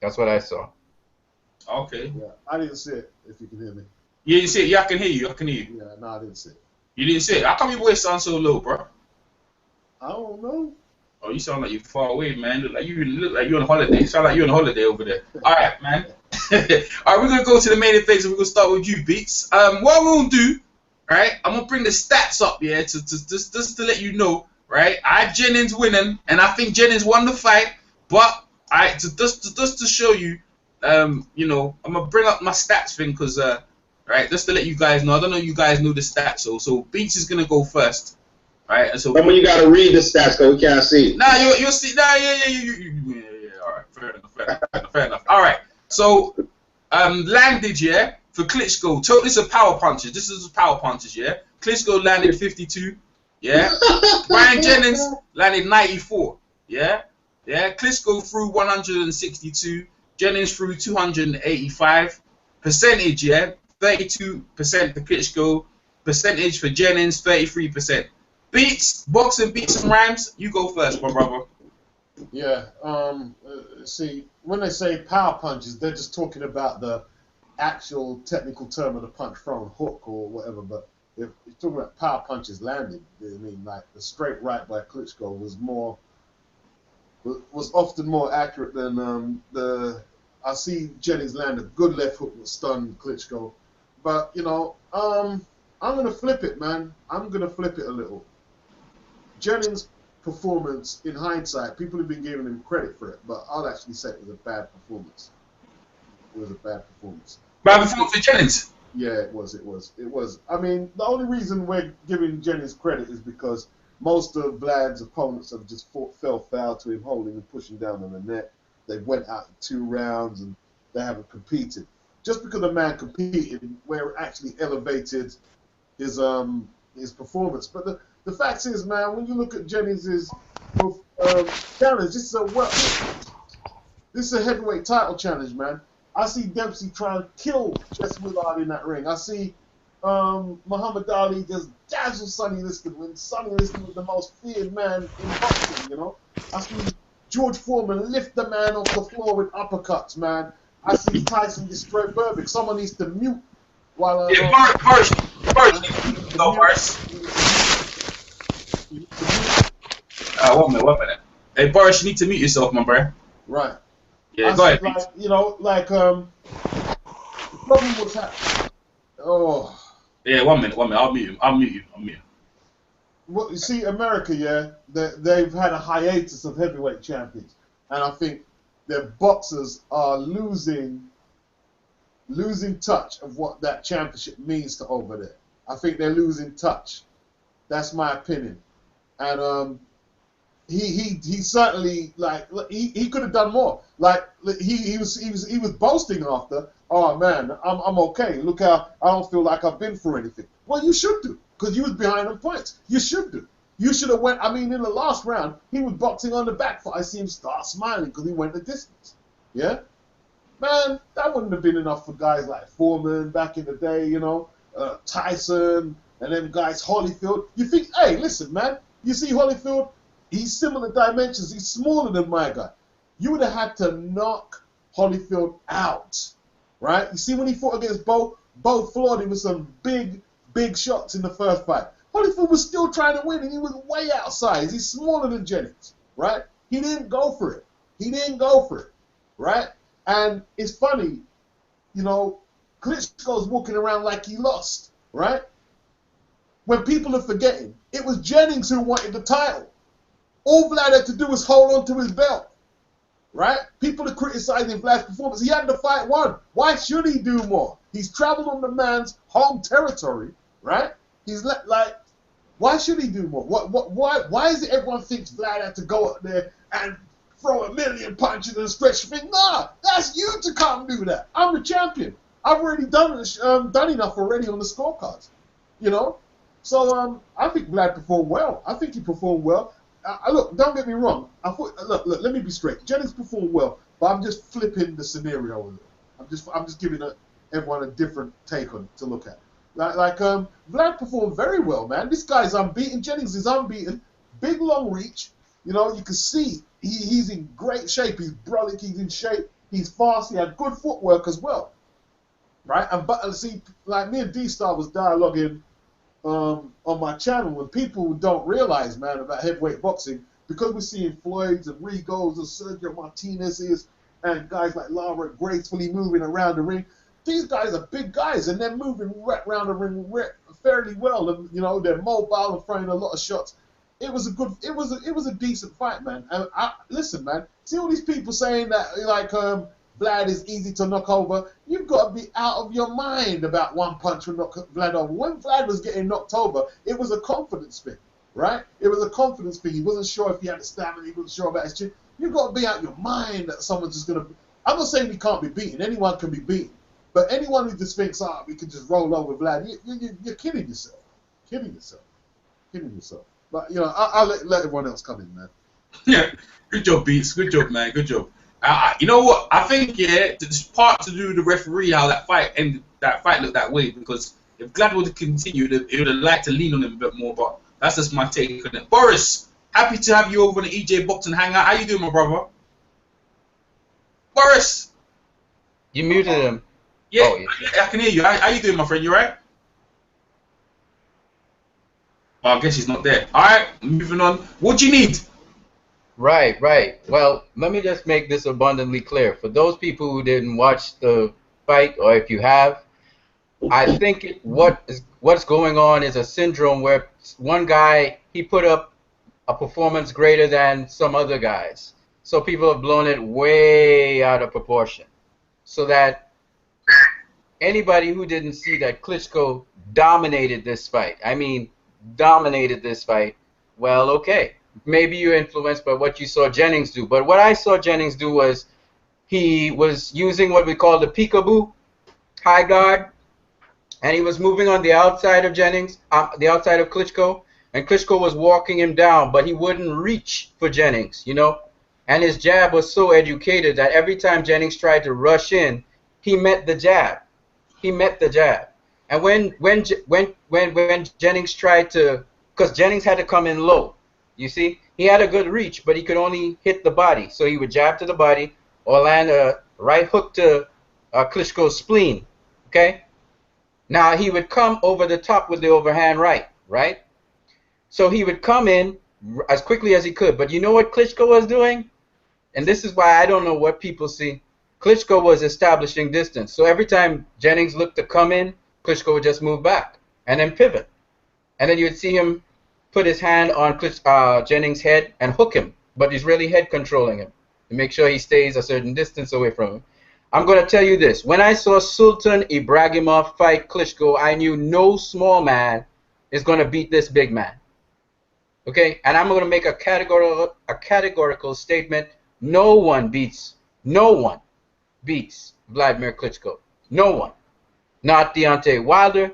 That's what I saw. Okay. Yeah, I didn't see it, if you can hear me. Yeah, you see it? Yeah, I can hear you. I can hear you. Yeah, no, I didn't see it. You didn't see it? How come your voice sounds so low, bro? I don't know. Oh, you sound like you're far away, man. Look like you're on holiday. You sound like you're on holiday over there. All right, man. All right, we're gonna go to the main event. So we're gonna start with you, Beats. What we're gonna do, right? I'm gonna bring the stats up, yeah, to just to let you know, right? I had Jennings winning, and I think Jennings won the fight. But just to show you, you know, I'm gonna bring up my stats thing because right, just to let you guys know. I don't know if you guys know the stats, so Beats is gonna go first, right? And so But when you gotta read the stats, cause we can't see. nah, you'll see. Nah, yeah. All right, fair enough. All right, so landed, yeah, for Klitschko. Total is a power punches. This is power punches, yeah. Klitschko landed 52, yeah. Brian Jennings landed 94, yeah. Klitschko threw 162. Jennings threw 285. Percentage, yeah, 32% for Klitschko. Percentage for Jennings, 33%. Beats, boxing, beats and rhymes. You go first, my brother. Yeah. See, when they say power punches, they're just talking about the actual technical term of the punch thrown, hook or whatever. But if you're talking about power punches landed, I mean, like the straight right by Klitschko was often more accurate than I see Jennings land a good left hook that stunned Klitschko. But you know, I'm gonna flip it, man. I'm gonna flip it a little. Jennings' performance, in hindsight, people have been giving him credit for it, but I'll actually say it was a bad performance. It was a bad performance. Bad performance for Jennings. Yeah, it was. I mean, the only reason we're giving Jennings credit is because most of Vlad's opponents have just fell foul to him, holding and pushing down on the net. They went out in 2 rounds and they haven't competed. Just because a man competed, where it actually elevated his performance. But the fact is, man, when you look at Jennings' challenge, this is a heavyweight title challenge, man. I see Dempsey trying to kill Jess Willard in that ring. I see Muhammad Ali just dazzle Sonny Liston when Sonny Liston was the most feared man in boxing, you know. I see George Foreman lift the man off the floor with uppercuts, man. I see Tyson destroy Berbick. Someone needs to mute while Boris. One minute. Hey, Boris, you need to mute yourself, my bro. Right. Yeah, go ahead. Like, you know, like the problem was happening. Oh. Yeah, 1 minute. I'll mute you. Well, you see, America, yeah, they've had a hiatus of heavyweight champions, and I think their boxers are losing touch of what that championship means to over there. I think they're losing touch. That's my opinion, and he certainly, like, he could have done more. Like, he was boasting after, oh man, I'm okay. Look how I don't feel like I've been through anything. Well, you should do, because you was behind on points. You should do. You should have went. I mean, in the last round, he was boxing on the back foot. I see him start smiling because he went the distance. Yeah, man, that wouldn't have been enough for guys like Foreman back in the day. You know, Tyson and them guys, Holyfield. You think, hey, listen, man, you see Holyfield? He's similar dimensions. He's smaller than my guy. You would have had to knock Holyfield out, right? You see when he fought against Bo floored him with some big shots in the first fight. Holyfield was still trying to win, and he was way outside. He's smaller than Jennings, right? He didn't go for it. Right? And it's funny, you know, Klitschko's walking around like he lost, right? When people are forgetting, it was Jennings who wanted the title. All Vlad had to do was hold on to his belt, right? People are criticizing Vlad's performance. He had the fight won. Why should he do more? He's traveled on the man's home territory, right? He's like, why should he do more? Why is it everyone thinks Vlad had to go up there and throw a million punches and stretch your thing? Nah, that's you to come do that. I'm the champion. I've already done enough already on the scorecards, you know? So I think Vlad performed well. I think he performed well. Look, don't get me wrong. Look, let me be straight. Jennings performed well, but I'm just flipping the scenario a little. I'm just giving everyone a different take on it to look at. Like Vlad performed very well, man. This guy's unbeaten. Jennings is unbeaten. Big long reach. You know, you can see he's in great shape. He's brolic. He's in shape. He's fast. He had good footwork as well, right? And see, like me and D-Star was dialoguing on my channel, and people don't realize, man, about heavyweight boxing, because we're seeing Floyd's and Rigos and Sergio Martinez's and guys like Lara gracefully moving around the ring. These guys are big guys, and they're moving around the ring fairly well. And, you know, they're mobile and throwing a lot of shots. It was a decent fight, man. And listen, man. See all these people saying that like Vlad is easy to knock over. You've got to be out of your mind about one punch will knock Vlad over. When Vlad was getting knocked over, it was a confidence thing, right? It was a confidence thing. He wasn't sure if he had the stamina. He wasn't sure about his chin. You've got to be out of your mind that someone's just gonna. I'm not saying he can't be beaten. Anyone can be beaten. But anyone who just thinks, we can just roll over Vlad, you're kidding yourself. Kidding yourself. But, you know, I'll let everyone else come in, man. Yeah, good job, Beats. Good job, man. Good job. You know what? I think, it's part to do with the referee, how that fight ended, that fight looked that way, because if Vlad would have continued, it would have liked to lean on him a bit more, but that's just my take on it. Boris, happy to have you over on the EJ Boxing Hangout. How you doing, my brother? Boris! You muted him. Yeah, oh, yeah. I can hear you. How you doing, my friend? You right? Well, I guess he's not there. All right, moving on. What do you need? Right. Well, let me just make this abundantly clear. For those people who didn't watch the fight, or if you have, I think what's going on is a syndrome where one guy, he put up a performance greater than some other guys. So people have blown it way out of proportion. So that anybody who didn't see that Klitschko dominated this fight, well, okay. Maybe you're influenced by what you saw Jennings do. But what I saw Jennings do was he was using what we call the peekaboo, high guard, and he was moving on the outside of Jennings, the outside of Klitschko, and Klitschko was walking him down, but he wouldn't reach for Jennings, you know? And his jab was so educated that every time Jennings tried to rush in, he met the jab. And when Jennings tried to, because Jennings had to come in low, you see, he had a good reach, but he could only hit the body. So he would jab to the body or land a right hook to Klitschko's spleen. Okay. Now he would come over the top with the overhand right? So he would come in as quickly as he could. But you know what Klitschko was doing? And this is why I don't know what people see. Klitschko was establishing distance. So every time Jennings looked to come in, Klitschko would just move back and then pivot. And then you would see him put his hand on Jennings' head and hook him. But he's really head controlling him to make sure he stays a certain distance away from him. I'm going to tell you this. When I saw Sultan Ibragimov fight Klitschko, I knew no small man is going to beat this big man. Okay? And I'm going to make a categorical statement. No one beats Vladimir Klitschko. No one. Not Deontay Wilder,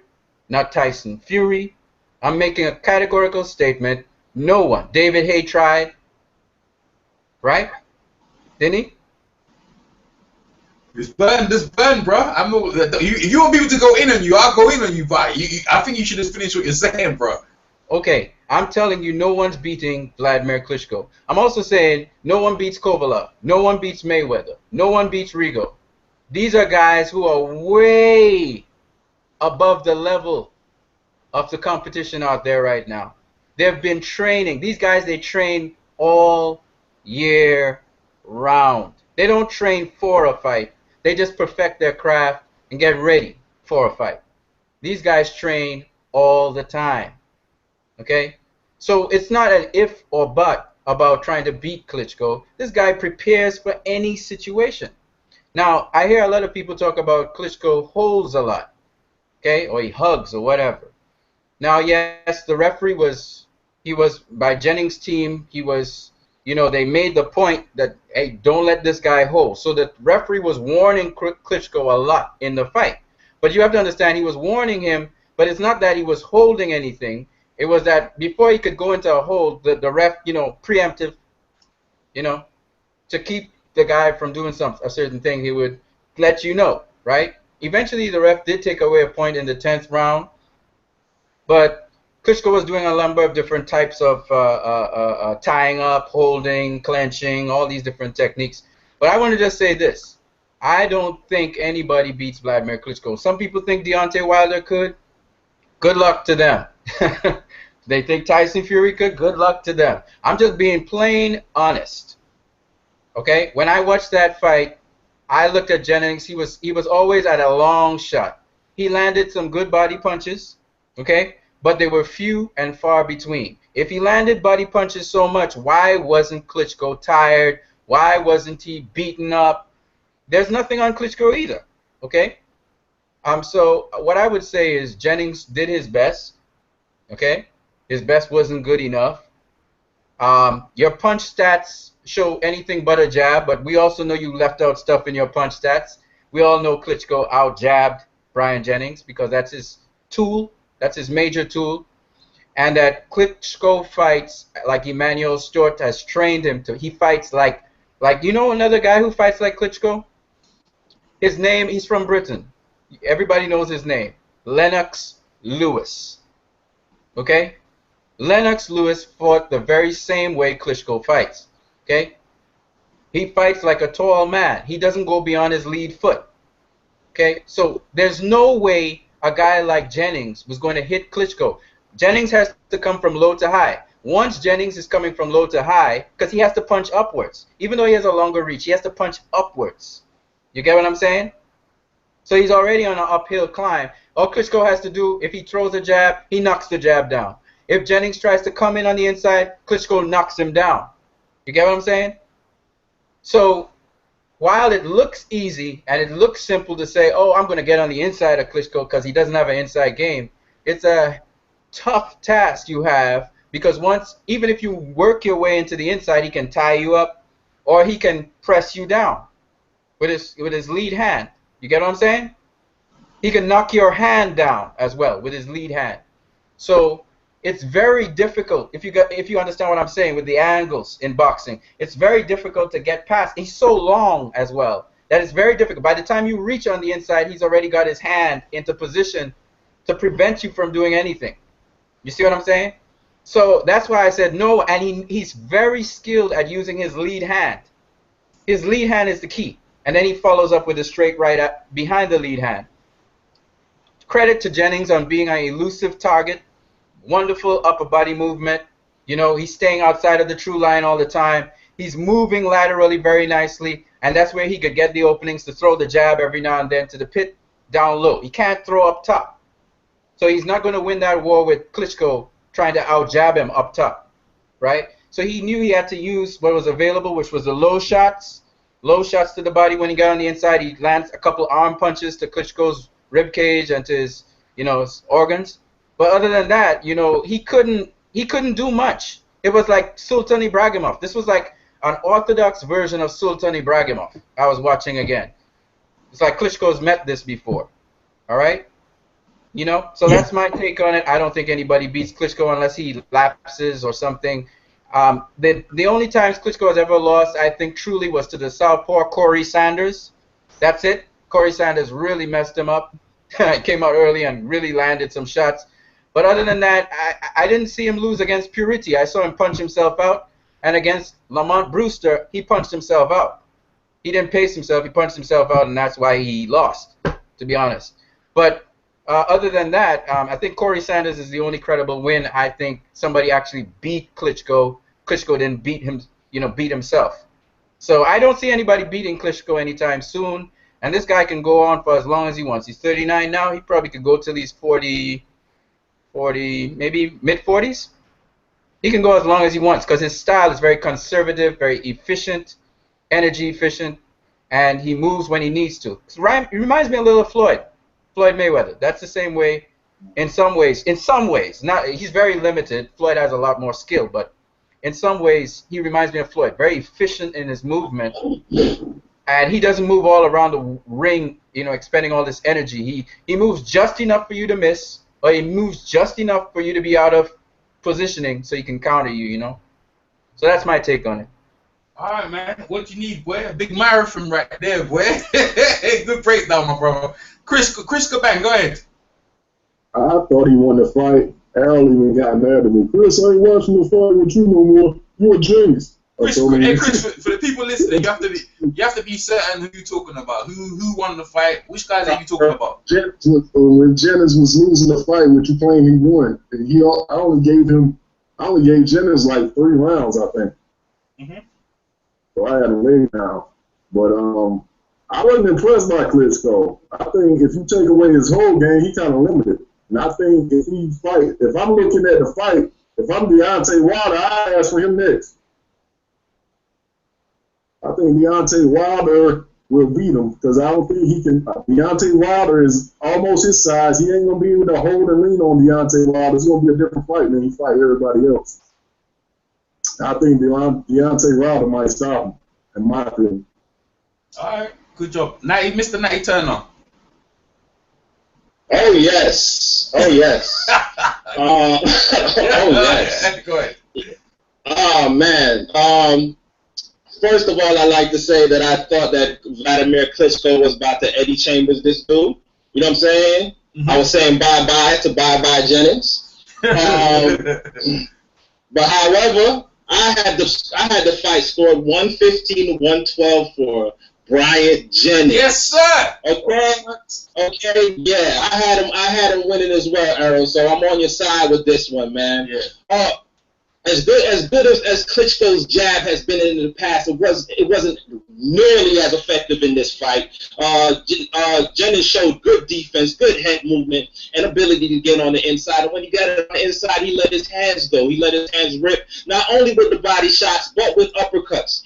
not Tyson Fury. I'm making a categorical statement. No one. David Haye tried. Right? Didn't he? This burn, bro. If you want people to go in on you, I'll go in on you, but I think you should just finish what you're saying, bro. Okay, I'm telling you, no one's beating Vladimir Klitschko. I'm also saying no one beats Kovalev. No one beats Mayweather. No one beats Rigo. These are guys who are way above the level of the competition out there right now. They've been training. These guys, they train all year round. They don't train for a fight. They just perfect their craft and get ready for a fight. These guys train all the time. Okay? So it's not an if or but about trying to beat Klitschko. This guy prepares for any situation. Now, I hear a lot of people talk about Klitschko holds a lot. Okay? Or he hugs or whatever. Now, yes, the referee was by Jennings' team, they made the point that, hey, don't let this guy hold. So the referee was warning Klitschko a lot in the fight. But you have to understand, he was warning him, but it's not that he was holding anything. It was that before he could go into a hold, the ref, preemptive, to keep the guy from doing a certain thing, he would let you know, right? Eventually, the ref did take away a point in the 10th round, but Klitschko was doing a number of different types of tying up, holding, clenching, all these different techniques. But I want to just say this. I don't think anybody beats Vladimir Klitschko. Some people think Deontay Wilder could. Good luck to them. They think Tyson Fury could. Good luck to them. I'm just being plain honest. Okay? When I watched that fight, I looked at Jennings. He was always at a long shot. He landed some good body punches, okay, but they were few and far between. If he landed body punches so much, why wasn't Klitschko tired? Why wasn't he beaten up? There's nothing on Klitschko either, okay? So what I would say is Jennings did his best, okay? His best wasn't good enough. Your punch stats show anything but a jab, but we also know you left out stuff in your punch stats. We all know Klitschko out-jabbed Brian Jennings because that's his tool, that's his major tool, and that Klitschko fights like Emmanuel Stewart has trained him to. He fights like you know another guy who fights like Klitschko? His name, he's from Britain. Everybody knows his name. Lennox Lewis. Okay? Lennox Lewis fought the very same way Klitschko fights. Okay? He fights like a tall man. He doesn't go beyond his lead foot. Okay? So there's no way a guy like Jennings was going to hit Klitschko. Jennings has to come from low to high. Once Jennings is coming from low to high, because he has to punch upwards. Even though he has a longer reach, he has to punch upwards. You get what I'm saying? So he's already on an uphill climb. All Klitschko has to do, if he throws a jab, he knocks the jab down. If Jennings tries to come in on the inside, Klitschko knocks him down. You get what I'm saying? So while it looks easy and it looks simple to say, oh, I'm going to get on the inside of Klitschko because he doesn't have an inside game, it's a tough task you have, because once, even if you work your way into the inside, he can tie you up or he can press you down with his lead hand. You get what I'm saying? He can knock your hand down as well with his lead hand. So it's very difficult, if you understand what I'm saying, with the angles in boxing. It's very difficult to get past. He's so long as well that it's very difficult. By the time you reach on the inside, he's already got his hand into position to prevent you from doing anything. You see what I'm saying? So that's why I said no, and he's very skilled at using his lead hand. His lead hand is the key. And then he follows up with a straight right behind the lead hand. Credit to Jennings on being an elusive target. Wonderful upper body movement. You know, he's staying outside of the true line all the time. He's moving laterally very nicely, and that's where he could get the openings to throw the jab every now and then to the pit down low. He can't throw up top. So he's not going to win that war with Klitschko trying to out-jab him up top, right? So he knew he had to use what was available, which was the low shots to the body. When he got on the inside, he lands a couple arm punches to Klitschko's rib cage and to his, his organs. But other than that, he couldn't do much. It was like Sultan Ibragimov. This was like an orthodox version of Sultan Ibragimov. I was watching again. It's like Klitschko's met this before. All right? So that's my take on it. I don't think anybody beats Klitschko unless he lapses or something. The only times Klitschko has ever lost, I think, truly was to the southpaw Corey Sanders. That's it. Corey Sanders really messed him up. He came out early and really landed some shots. But other than that, I didn't see him lose against Purity. I saw him punch himself out. And against Lamont Brewster, he punched himself out. He didn't pace himself. He punched himself out, and that's why he lost, to be honest. But other than that, I think Corey Sanders is the only credible win. I think somebody actually beat Klitschko. Klitschko didn't beat him, beat himself. So I don't see anybody beating Klitschko anytime soon. And this guy can go on for as long as he wants. He's 39 now. He probably could go till he's 40, maybe mid-40s. He can go as long as he wants because his style is very conservative, very efficient, energy efficient, and he moves when he needs to. It reminds me a little of Floyd Mayweather. That's the same way in some ways. He's very limited. Floyd has a lot more skill, but in some ways he reminds me of Floyd. Very efficient in his movement, and he doesn't move all around the ring, expending all this energy. He moves just enough for you to miss, or he moves just enough for you to be out of positioning so he can counter you, So that's my take on it. All right, man. What you need, boy? A big marathon right there, boy. Good breakdown, my brother. Chris Caban, go ahead. I thought he won the fight. Errol even got mad at me. Chris, I ain't watching the fight with you no more. You're a genius. Chris, for the people listening, you have to be certain who you're talking about. Who won the fight? Which guys are you talking about? When Jennings was losing the fight, which you claim he won, and I only gave Jennings like 3 rounds, I think. Mm-hmm. So I had to lay down. But I wasn't impressed by Klitschko. I think if you take away his whole game, he kind of limited. And I think if I'm looking at the fight, if I'm Deontay Wilder, I ask for him next. I think Deontay Wilder will beat him because I don't think he can. Deontay Wilder is almost his size. He ain't going to be able to hold and lean on Deontay Wilder. It's going to be a different fight than he fight everybody else. I think Deontay Wilder might stop him, in my opinion. All right, good job. Mr. Natty Turner. Oh, yes. Oh, yes. Oh, yes. Go ahead. Oh, man. First of all, I'd like to say that I thought that Vladimir Klitschko was about to Eddie Chambers this dude. You know what I'm saying? I was saying bye-bye to bye-bye Jennings. But however, I had the fight scored 115-112 for Bryant Jennings. Yes, sir. Okay, yeah. I had him winning as well, Errol. So I'm on your side with this one, man. Yeah. As good as Klitschko's jab has been in the past, it wasn't nearly as effective in this fight. Jennings showed good defense, good head movement, and ability to get on the inside. And when he got on the inside, he let his hands go. He let his hands rip, not only with the body shots, but with uppercuts.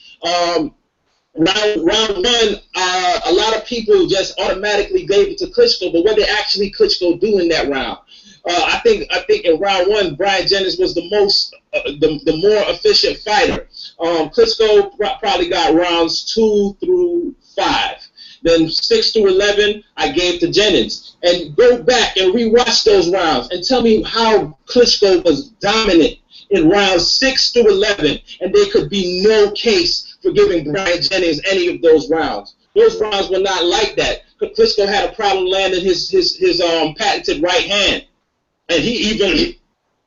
Round one, a lot of people just automatically gave it to Klitschko, but what did actually Klitschko do in that round? I think in round one, Bryant Jennings was the more efficient fighter. Klitschko probably got rounds 2 through 5. Then 6 through 11, I gave to Jennings. And go back and rewatch those rounds and tell me how Klitschko was dominant in rounds 6 through 11, and there could be no case for giving Bryant Jennings any of those rounds. Those rounds were not like that. Klitschko had a problem landing his patented right hand. And he even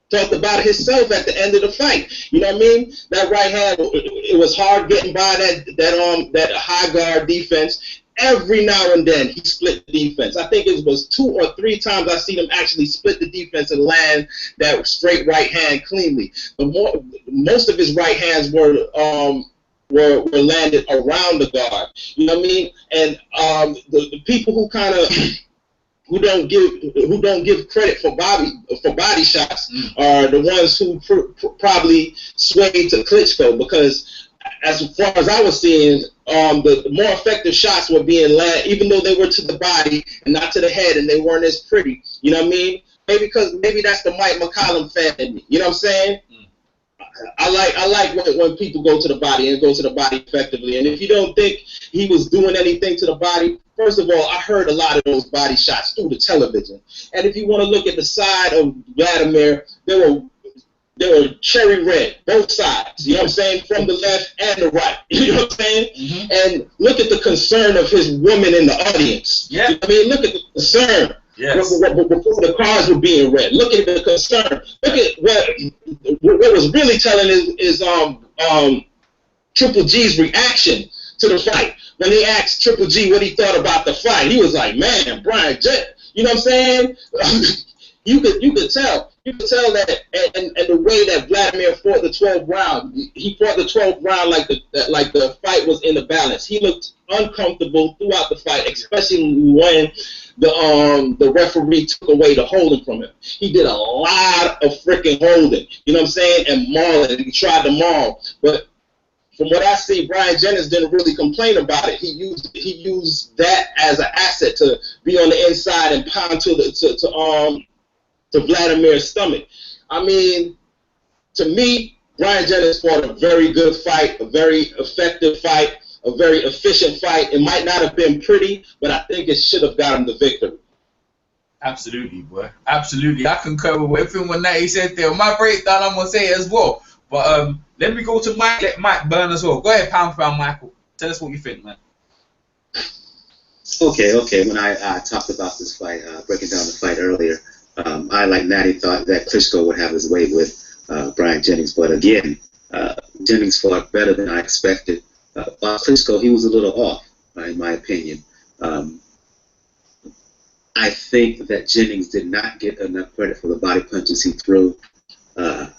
talked about it himself at the end of the fight. You know what I mean? That right hand, it was hard getting by that high guard defense. Every now and then, he split the defense. I think it was 2 or 3 times I seen him actually split the defense and land that straight right hand cleanly. Most of his right hands were landed around the guard. You know what I mean? And the people who kind of who don't give credit for body shots are the ones who probably swayed to Klitschko, because as far as I was seeing, the more effective shots were being landed, even though they were to the body and not to the head, and they weren't as pretty. You know what I mean? Maybe that's the Mike McCollum fan in me. You know what I'm saying? I like when people go to the body and go to the body effectively. And if you don't think he was doing anything to the body, first of all, I heard a lot of those body shots through the television. And if you want to look at the side of Vladimir, they were cherry red, both sides. You know what I'm saying? From the left and the right. You know what I'm saying? Mm-hmm. And look at the concern of his woman in the audience. Yeah. You know what I mean? Look at the concern. Yes. Before the cards were being read. Look at the concern. Look at what was really telling is Triple G's reaction to the fight. When they asked Triple G what he thought about the fight, he was like, "Man, Bryant Jett." You know what I'm saying? You could tell. You could tell that, and the way that Vladimir fought the 12th round, he fought the 12th round like the fight was in the balance. He looked uncomfortable throughout the fight, especially when the referee took away the holding from him. He did a lot of freaking holding, you know what I'm saying, and mauling. He tried to maul, but from what I see, Bryant Jennings didn't really complain about it. He used that as an asset to be on the inside and pound to Vladimir's stomach. I mean, to me, Bryant Jennings fought a very good fight, a very effective fight, a very efficient fight. It might not have been pretty, but I think it should have got him the victory. Absolutely, boy. Absolutely. I concur with everything what Natty said there. My breakdown, I'm going to say it as well. But let me go to Mike. Let Mike burn as well. Go ahead, pound for pound, Michael. Tell us what you think, man. Okay. When I talked about this fight, breaking down the fight earlier, I, like Natty, thought that Klitschko would have his way with Bryant Jennings. But again, Jennings fought better than I expected. Klitschko, he was a little off, in my opinion. I think that Jennings did not get enough credit for the body punches he threw. The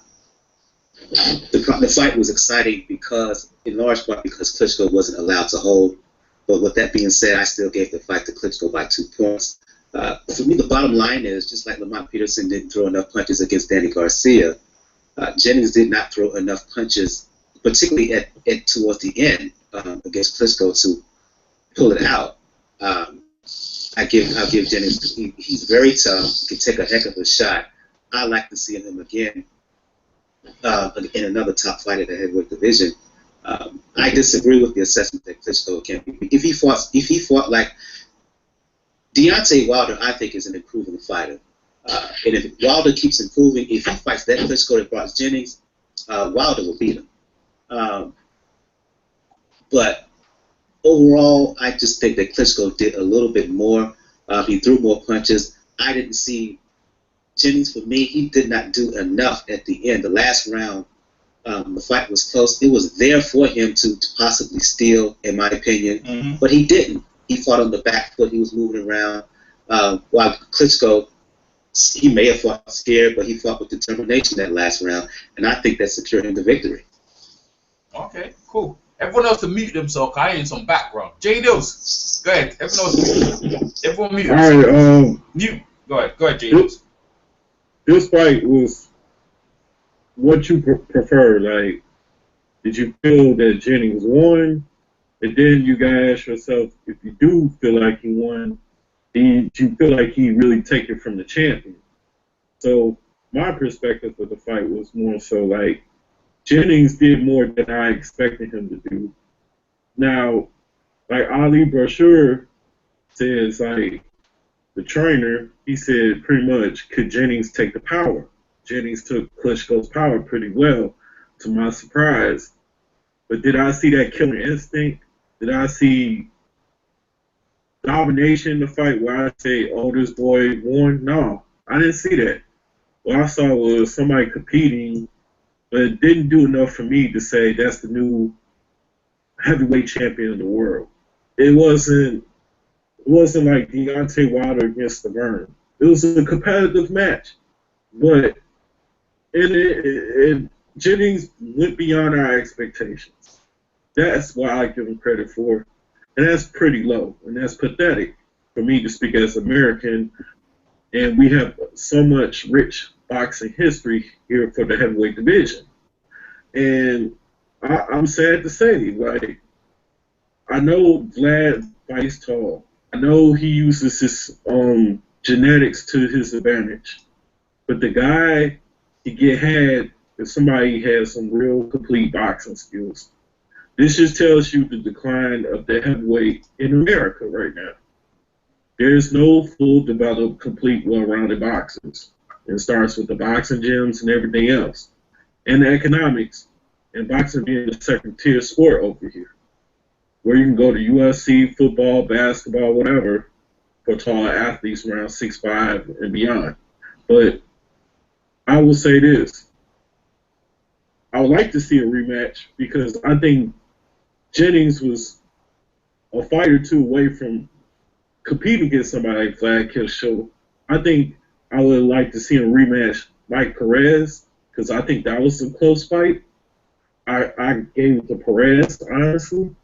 fight was exciting in large part because Klitschko wasn't allowed to hold. But with that being said, I still gave the fight to Klitschko by 2 points. For me, the bottom line is, just like Lamont Peterson didn't throw enough punches against Danny Garcia, Jennings did not throw enough punches, particularly at towards the end against Klitschko to pull it out. I'll give Jennings. He's very tough. Can take a heck of a shot. I like to see him again in another top fight at the heavyweight division. I disagree with the assessment that Klitschko can be. If he fought like Deontay Wilder, I think is an improving fighter. And if Wilder keeps improving, if he fights that Klitschko that brought Jennings, Wilder will beat him. But overall, I just think that Klitschko did a little bit more. He threw more punches. I didn't see Jennings, for me, he did not do enough at the end. The last round, the fight was close. It was there for him to possibly steal, in my opinion, but he didn't. He fought on the back foot. He was moving around. While Klitschko, he may have fought scared, but he fought with determination that last round, and I think that secured him the victory. Okay, cool. Everyone else to mute themselves. I hear some background. J Dills, go ahead. Everyone else mute. Everyone mute. All right. Mute. Go ahead, J Dills. This fight was what you prefer. Like, did you feel that Jennings won? And then you gotta ask yourself, if you do feel like he won, did you feel like he really take it from the champion? So my perspective of the fight was more so like Jennings did more than I expected him to do. Now, like Ali Brashear says, like the trainer, he said pretty much, could Jennings take the power? Jennings took Klitschko's power pretty well, to my surprise. But did I see that killer instinct? Did I see domination in the fight where I say, oh, this boy won? No, I didn't see that. What I saw was somebody competing, but it didn't do enough for me to say that's the new heavyweight champion of the world. It wasn't like Deontay Wilder against the Burn. It was a competitive match, but Jennings went beyond our expectations. That's what I give him credit for, and that's pretty low, and that's pathetic for me to speak as American. And we have so much rich boxing history here for the heavyweight division, and I'm sad to say, like, I know Vlad fights tall. I know he uses his genetics to his advantage, but the guy he had if somebody has some real complete boxing skills. This just tells you the decline of the heavyweight in America right now. There's no full developed, complete, well-rounded boxers. It starts with the boxing gyms and everything else, and the economics, and boxing being a second-tier sport over here, where you can go to UFC, football, basketball, whatever, for taller athletes around 6'5" and beyond. But I will say this. I would like to see a rematch because I think Jennings was a fight or two away from competing against somebody like Vlad Klitschko. I think I would like to see him rematch Mike Perez because I think that was a close fight. I gave it to Perez, honestly.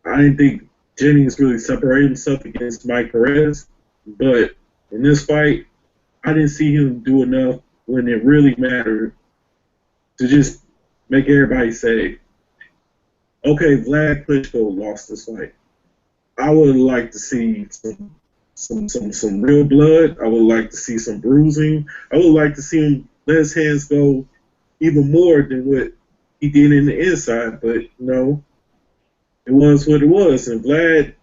I didn't think Jennings really separated himself against Mike Perez, but in this fight, I didn't see him do enough when it really mattered to just make everybody say, okay, Vlad Klitschko lost this fight. I would like to see some real blood. I would like to see some bruising. I would like to see him let his hands go even more than what he did in the inside, but no, it was what it was. And Vlad,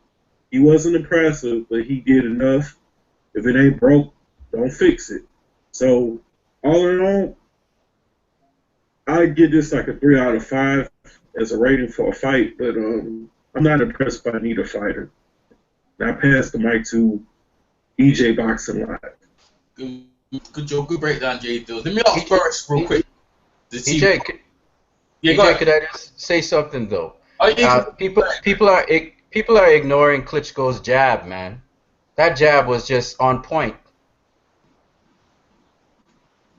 he wasn't impressive, but he did enough. If it ain't broke, don't fix it. So all in all, I give this like a 3 out of 5 as a rating for a fight, but I'm not impressed by neither fighter. And I pass the mic to EJ Boxing Live. Good job, good breakdown, J. Dills. Let me ask first, real quick. EJ, could I just say something though? People are ignoring Klitschko's jab, man. That jab was just on point.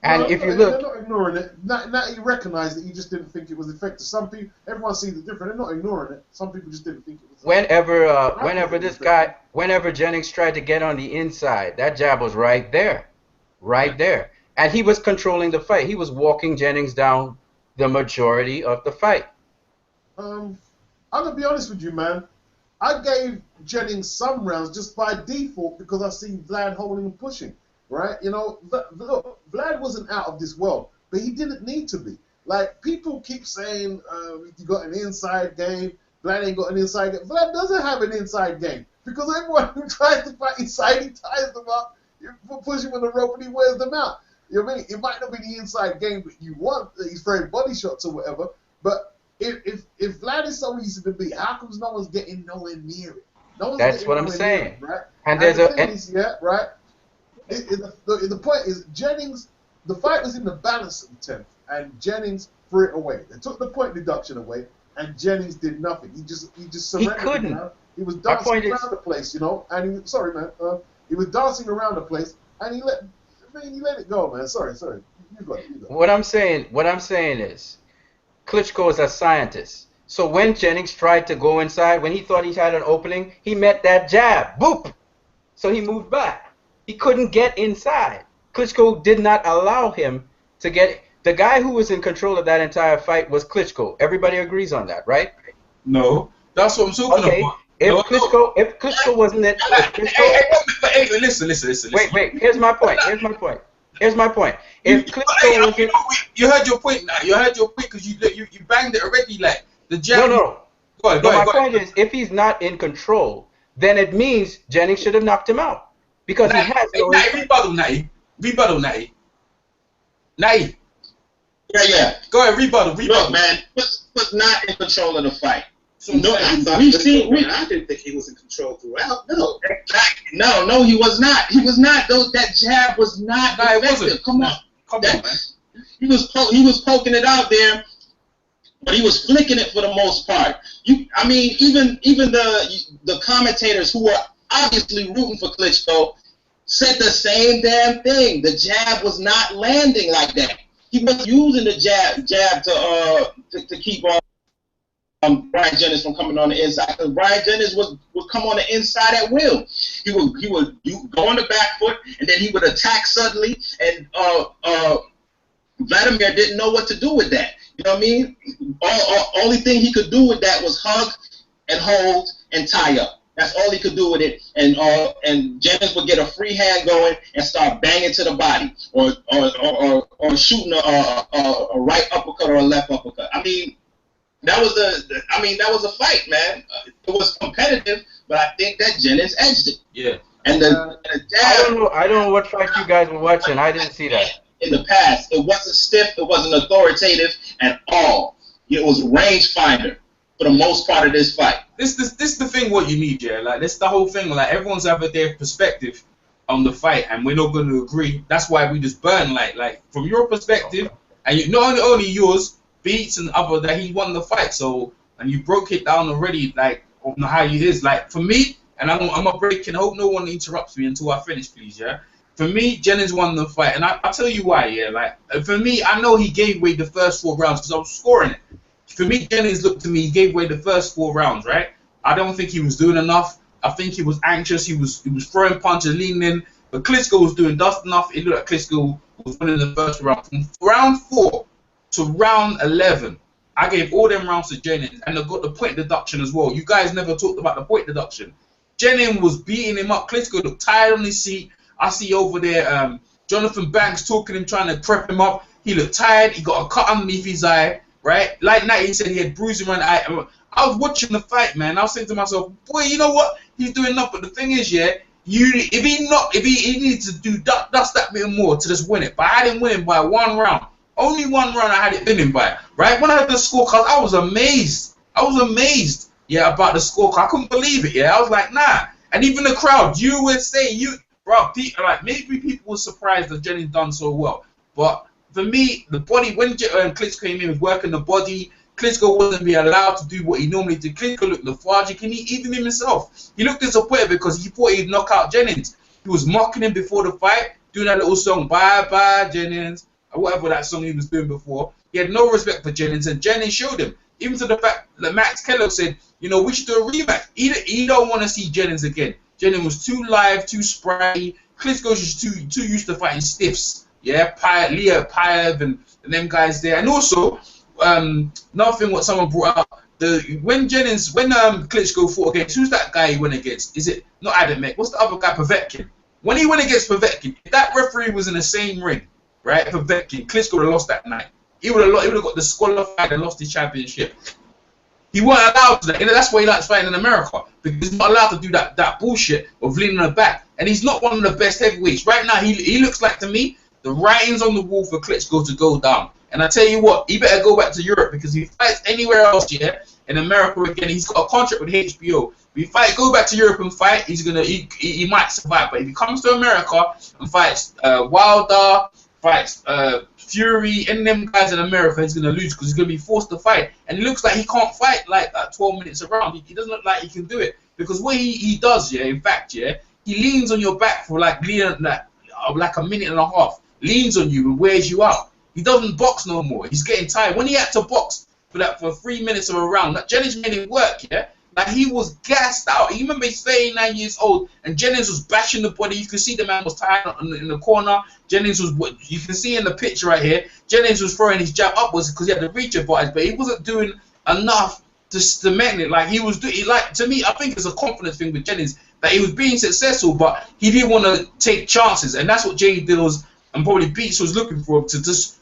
And if you look, they're not ignoring it. Now you recognise that you just didn't think it was effective. Some people, everyone sees it different. They're not ignoring it. Some people just didn't think it was. whenever Jennings tried to get on the inside, that jab was right there, and he was controlling the fight. He was walking Jennings down the majority of the fight. I'm gonna be honest with you, man. I gave Jennings some rounds just by default because I seen Vlad holding and pushing. Right? You know, look, Vlad wasn't out of this world, but he didn't need to be. Like, people keep saying, you got an inside game. Vlad ain't got an inside game. Vlad doesn't have an inside game because everyone who tries to fight inside, he ties them up, you push him on the rope, and he wears them out. You know what I mean? It might not be the inside game that you want. He's throwing body shots or whatever. But if Vlad is so easy to beat, how comes no one's getting nowhere near it? No one's That's what I'm saying. It, right? And there's right? The point is, Jennings, the fight was in the balance of the 10th, and Jennings threw it away. They took the point deduction away, and Jennings did nothing. He just surrendered. He couldn't. He was dancing around the place, you know. And he was dancing around the place, and he let it go, man. Sorry. You got it. What I'm saying is, Klitschko is a scientist. So when Jennings tried to go inside, when he thought he had an opening, he met that jab. Boop. So he moved back. He couldn't get inside. Klitschko did not allow him to get. The guy who was in control of that entire fight was Klitschko. Everybody agrees on that, right? No, that's what I'm talking about. If Klitschko wasn't it, hey, listen. Wait. Here's my point. If Klitschko wasn't, you heard your point now. You heard your point because you banged it already. Like the jab. No. Go ahead. My point is, if he's not in control, then it means Jennings should have knocked him out. Because he has no... Rebuttal, Natty. Yeah. Go ahead, rebuttal. Look, man, was not in control of the fight. No, I didn't think he was in control throughout. No. No, he was not. He was not. That jab was not effective. Come on, man. He was poking it out there, but he was flicking it for the most part. Even the commentators who were obviously rooting for Klitschko said the same damn thing. The jab was not landing like that. He was using the jab to keep Brian Jennings from coming on the inside. Because Brian Jennings would come on the inside at will. He would go on the back foot, and then he would attack suddenly. And Vladimir didn't know what to do with that. You know what I mean? Only thing he could do with that was hug and hold and tie up. That's all he could do with it, and Jennings would get a free hand going and start banging to the body, or shooting a right uppercut or a left uppercut. That was a fight, man. It was competitive, but I think that Jennings edged it. Yeah. And the jab. I don't know what fight you guys were watching. I didn't see that. In the past, it wasn't stiff. It wasn't authoritative at all. It was range finder for the most part of this fight. This the thing what you need, yeah. Like this the whole thing. Like everyone's have their perspective on the fight, and we're not going to agree. That's why we just burn like from your perspective, and not only yours, Beats and other that he won the fight. So and you broke it down already, like on how it is. Like for me, and I'm a breaking. I hope no one interrupts me until I finish, please, yeah. For me, Jennings won the fight, and I'll tell you why, yeah. Like for me, I know he gave away the first 4 rounds because I was scoring it. For me, Jennings looked to me, he gave away the first 4 rounds, right? I don't think he was doing enough. I think he was anxious. He was throwing punches, leaning in. But Klitschko was doing just enough. It looked like Klitschko was winning the first round. From round 4 to round 11, I gave all them rounds to Jennings, and I got the point deduction as well. You guys never talked about the point deduction. Jennings was beating him up. Klitschko looked tired on his seat. I see over there Jonathan Banks talking him, trying to prep him up. He looked tired. He got a cut underneath his eye. Right, like Natty said, he had bruising around the eye. I was watching the fight, man. I was saying to myself, boy, you know what? He's doing enough. But the thing is, yeah, if he needs to do dust that bit more to just win it. But I didn't win it by 1 round. Only 1 round I had it winning by. Right, when I had the scorecard, I was amazed. Yeah, about the scorecard. I couldn't believe it. Yeah, I was like, nah. And even the crowd, USA, like maybe people were surprised that Jennings done so well, but. For me, the body, when Klitschko came in, he was working the body. Klitschko wasn't being allowed to do what he normally did. Klitschko looked lethargic, and even himself. He looked disappointed because he thought he'd knock out Jennings. He was mocking him before the fight, doing that little song, bye-bye, Jennings, or whatever that song he was doing before. He had no respect for Jennings, and Jennings showed him. Even to the fact that Max Kellogg said, you know, we should do a rematch. He don't want to see Jennings again. Jennings was too live, too spry. Klitschko's just too used to fighting stiffs. Yeah, Leo Payev and them guys there. And also, another thing what someone brought up, when Klitschko fought against, who's that guy he went against? Is it not Adamek? What's the other guy? Povetkin. When he went against Povetkin, if that referee was in the same ring, right? Povetkin, Klitschko would have lost that night. He would have got disqualified and lost his championship. He wasn't allowed to that. And that's why he likes fighting in America, because he's not allowed to do that bullshit of leaning on the back. And he's not one of the best heavyweights right now. He looks like, to me, the writing's on the wall for Klitschko to go down. And I tell you what, he better go back to Europe, because if he fights anywhere else, yeah, in America again, he's got a contract with HBO. If he go back to Europe and fight, he might survive. But if he comes to America and fights Wilder, fights Fury, and them guys in America, he's gonna lose, because he's gonna be forced to fight. And it looks like he can't fight like 12 minutes around. He doesn't look like he can do it, because what he does, yeah, in fact, yeah, he leans on your back for like a minute and a half, leans on you and wears you out. He doesn't box no more. He's getting tired. When he had to box for 3 minutes of a round, that Jennings made it work, yeah. Like, he was gassed out. You remember he's 39 years old, and Jennings was bashing the body. You can see the man was tired in the corner. Jennings was, what you can see in the picture right here, Jennings was throwing his jab upwards because he had the reach advantage, but he wasn't doing enough to cement it. Like, he was doing, like, to me, I think it's a confidence thing with Jennings, that he was being successful, but he didn't want to take chances, and that's what Jay Dills and probably Beats was looking for, to just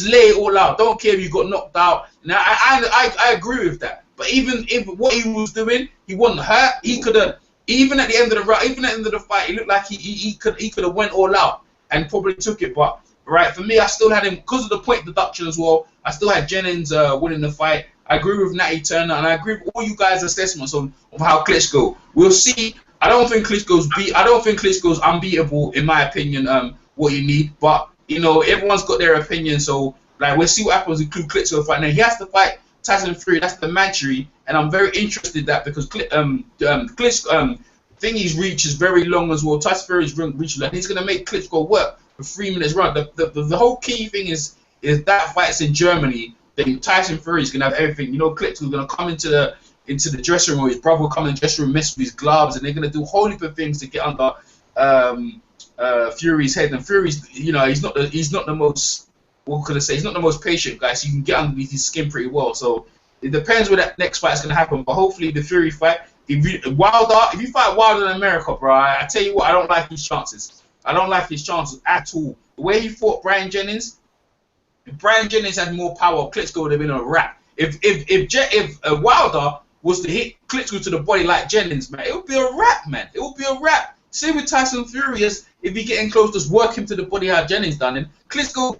lay it all out. Don't care if you got knocked out. Now, I agree with that. But even if what he was doing, he wasn't hurt. He could have, even at the end of the round, even at the end of the fight, it looked like he could have went all out and probably took it. But right, for me, I still had him, because of the point deduction as well. I still had Jennings winning the fight. I agree with Natty Turner, and I agree with all you guys' assessments of how Klitschko. We'll see. I don't think Klitschko's unbeatable, in my opinion. What you need, but you know, everyone's got their opinion. So like, we'll see what happens with Klitschko fight. Now he has to fight Tyson Fury. That's the mandatory, and I'm very interested in that, because Klitschko thingy's reach is very long as well. Tyson Fury's reach is long. He's gonna make Klitschko work for 3 minutes run. The whole key thing is that fight's in Germany. Then Tyson Fury's gonna have everything. You know, Klitschko's gonna come into the dressing room. His brother will come in the dressing room, mess with his gloves, and they're gonna do a whole heap of things to get under Fury's head. And Fury's, you know, he's not the most, what could I say, he's not the most patient guy, so you can get underneath his skin pretty well. So it depends where that next fight is going to happen, but hopefully the Fury fight, if you fight Wilder in America, bro, I tell you what, I don't like his chances. I don't like his chances at all. The way he fought Brian Jennings, if Brian Jennings had more power, Klitschko would have been a wrap. If Wilder was to hit Klitschko to the body like Jennings, man, it would be a wrap, man. It would be a wrap. Same with Tyson Fury, if he getting close, just work him to the body how Jennings done him. Klitschko,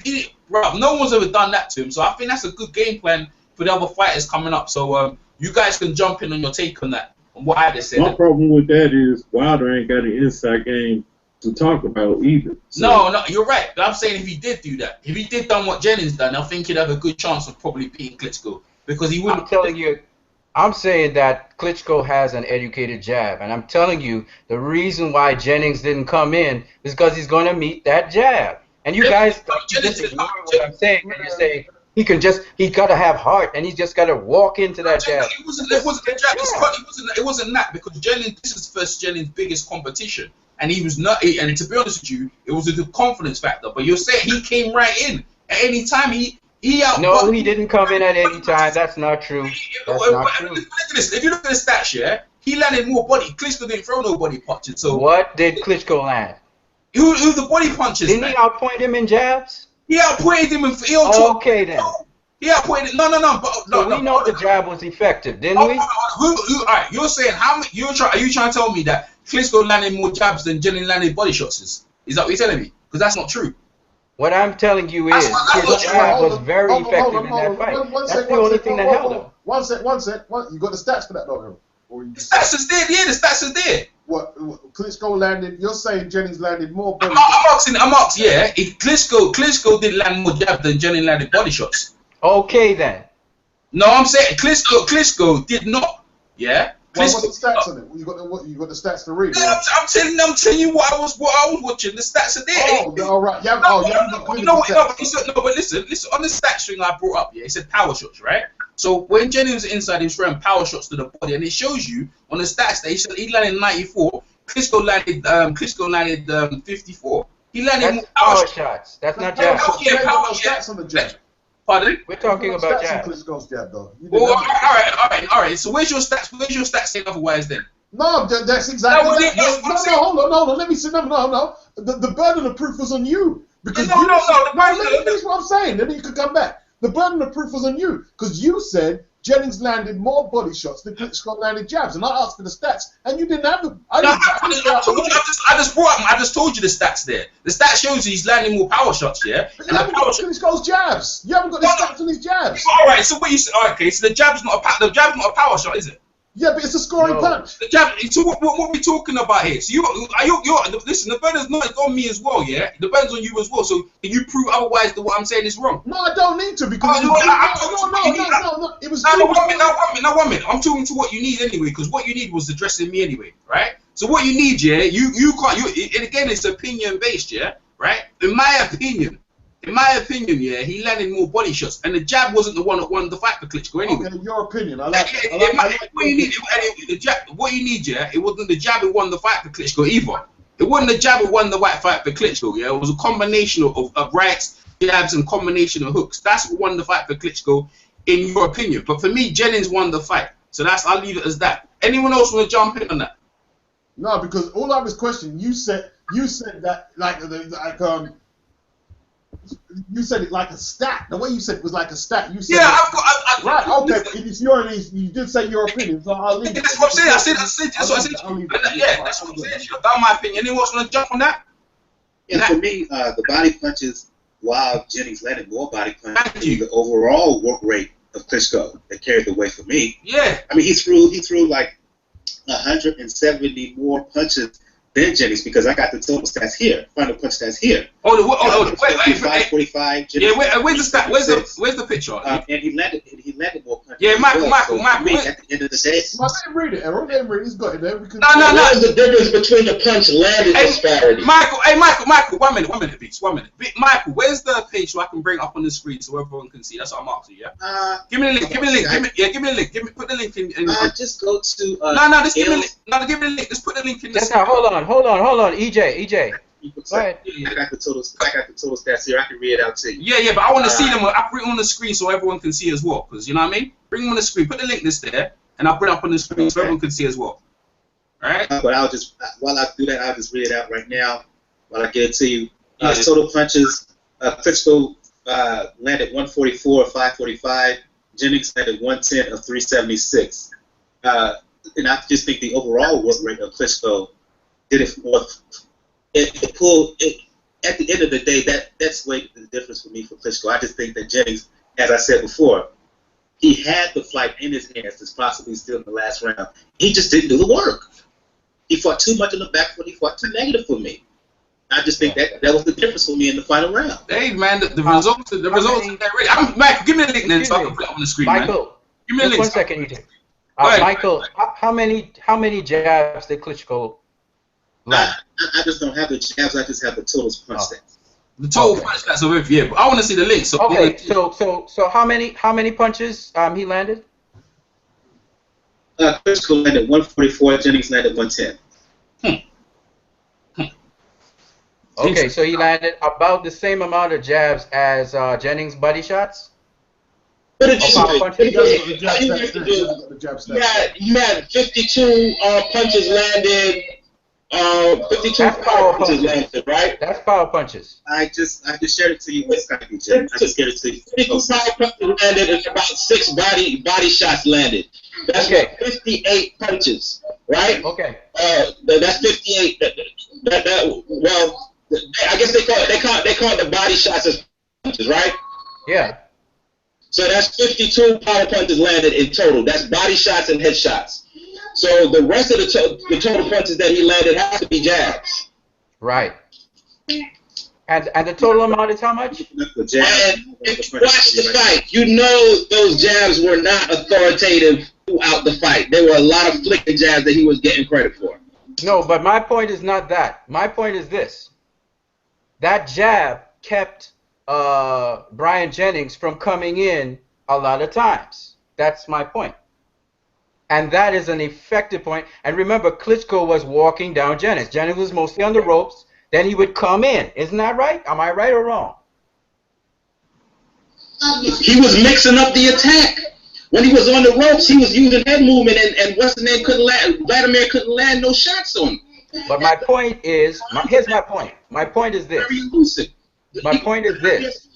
no one's ever done that to him. So I think that's a good game plan for the other fighters coming up. So you guys can jump in on your take on that, on what I just said. My problem with that is Wilder ain't got an inside game to talk about either. So. No, you're right. But I'm saying if he did do that, if he did done what Jennings done, I think he'd have a good chance of probably beating Klitschko, because he wouldn't. I'm telling you, I'm saying that Klitschko has an educated jab, and I'm telling you the reason why Jennings didn't come in is because he's going to meet that jab. And you guys just ignore what I'm saying when you say he got to have heart, and he's just got to walk into that jab. It wasn't the jab. It wasn't that, because Jennings, this is first Jennings' biggest competition, and he was not. And to be honest with you, it was the confidence factor. But you're saying he came right in at any time. No, he didn't come in at any time. That's not true. That's not true. Look at this. If you look at the stats, yeah, he landed more body. Klitschko didn't throw no body punches. So what did Klitschko land? Who the body punches? Didn't he outpoint him in jabs? He outpointed him in. Okay then. He outpointed. No. So we know the jab was effective, didn't we? All right, you're saying are you trying to tell me that Klitschko landed more jabs than Jennings landed body shots? Is that what you're telling me? Because that's not true. What I'm telling you is his jab was very effective in that fight. That's the only thing that held him. One sec. You got the stats for that, though? The stats is there. Yeah, the stats is there. What Klitschko landed? You're saying Jennings landed more body shots? I'm asking. Yeah, if Klitschko did land more jabs than Jennings landed body shots. Okay then. No, I'm saying Klitschko did not. Yeah. What's the stats on it? You got the stats to read. Yeah, I'm telling you what I was watching. The stats are there. Oh, all right. Yeah. No, but listen. On the stat string I brought up, yeah, it said power shots, right? So when Jennings was inside, he was throwing power shots to the body, and it shows you on the stats that he landed 94. Klitschko landed 54. He landed more power shots. That's not jab. Yeah, power shots on the jab. Pardon? We're talking about jab. Klitschko's jab, though. Well, all right. So where's your stats? Where's your stats saying otherwise then? No, that's exactly. No, hold on. Let me see. No. The burden of proof was on you because no. That's what I'm saying. Then you could come back. The burden of proof was on you because you said Jennings landed more body shots than Klitschko landed jabs, and I asked for the stats, and you didn't have them. I just told you the stats there. The stat shows he's landing more power shots, yeah. But you haven't got Klitschko's jabs. You haven't got the stats on his jabs. All right. So what you say? Okay. So the jab's not a power shot, is it? Yeah, but it's a scoring punch. The jab. So what are we talking about here? So you're listen. The burden's not on me as well, yeah. The burden's on you as well. So can you prove otherwise that what I'm saying is wrong? No, I don't need to because no. It was now 1 minute. I'm talking to what you need anyway, because what you need was addressing me anyway, right? So what you need, yeah, you can't. And again, it's opinion based, yeah, right? In my opinion, yeah, he landed more body shots, and the jab wasn't the one that won the fight for Klitschko anyway. Okay, your opinion. What you need, yeah, it wasn't the jab that won the fight for Klitschko either. It wasn't the jab that won the fight for Klitschko, yeah. It was a combination of rights, jabs, and combination of hooks. That's what won the fight for Klitschko, in your opinion. But for me, Jennings won the fight, so I'll leave it as that. Anyone else want to jump in on that? No, because all I was questioning, you said that you said it like a stat. The way you said it was like a stat. You said right. Okay, you did say your opinion, so I'll leave it. That's what I'm saying. That's what I said. Yeah, that's what I'm saying. I've done my opinion. Anyone else want to jump on that? Yeah, for me, the body punches, while Jennings landed more body punches, the overall work rate of Klitschko that carried the weight for me. Yeah. I mean, he threw like 170 more punches than Jennings because I got the total stats here, final punch stats here. Wait, 45. Yeah, where's the stat? Where's the picture? And he landed more punches. Yeah, Michael. At the end of the day, let him read it, Errol. Let him read it. He's got it there. No. What is the difference between the punch landed disparity? Michael. 1 minute, please. 1 minute. Michael, where's the page so I can bring it up on the screen so everyone can see? That's what I'm asking you. Yeah. Give me the link. Give me the link. Put the link in. Just go to. Just give me the link. No, give me the link. Just put the link in. Just hold on. EJ. Go ahead. I got the total stats here. I can read it out to you. Yeah, but I want to see them. I bring them on the screen so everyone can see as well. Because you know what I mean. Bring them on the screen. Put the link list there, and I'll bring it up on the screen so everyone can see as well. All right. But while I do that, I'll just read it out right now. While I get it to you. Total punches. Klitschko landed 144 of 545. Jennings landed 110 of 376. And I just think the overall work rate of Klitschko did it more. It pulled it at the end of the day. That's the difference for me for Klitschko. I just think that Jennings, as I said before, he had the fight in his hands. It's possibly still in the last round. He just didn't do the work. He fought too much in the back foot. He fought too negative for me. I just think that was the difference for me in the final round. Hey man, the results are there. Michael, give me the link then so I can put it on the screen. Michael, man. Give me the link. 1 second, EJ. Michael, how many jabs did Klitschko land? I just don't have the jabs. I just have the total punch stats. The total punch stats of every year. But I want to see the link. So okay, so how many punches he landed? Klitschko landed 144. Jennings landed 110. Okay, so he landed about the same amount of jabs as Jennings' body shots. Put it this way. You had 52 punches landed. 52 power punches landed, right? That's power punches. I just shared it to you with Skype, Jim. I just shared it to you. 52 power punches landed and about 6 body shots landed. That's okay. 58 punches, right? Okay. That's 58. Well, I guess they call it the body shots as punches, right? Yeah. So that's 52 power punches landed in total. That's body shots and head shots. So the rest of the total punches that he landed has to be jabs. Right. And the total amount is how much? And if you watch the fight, you know those jabs were not authoritative throughout the fight. There were a lot of flicking jabs that he was getting credit for. No, but my point is not that. My point is this. That jab kept Brian Jennings from coming in a lot of times. That's my point. And that is an effective point. And remember, Klitschko was walking down Jennings. Jennings was mostly on the ropes. Then he would come in. Isn't that right? Am I right or wrong? He was mixing up the attack. When he was on the ropes, he was using head movement, and what's the name couldn't land. Vladimir couldn't land no shots on him. But my point is, here's my point. My point is this. Very elusive. My point is this.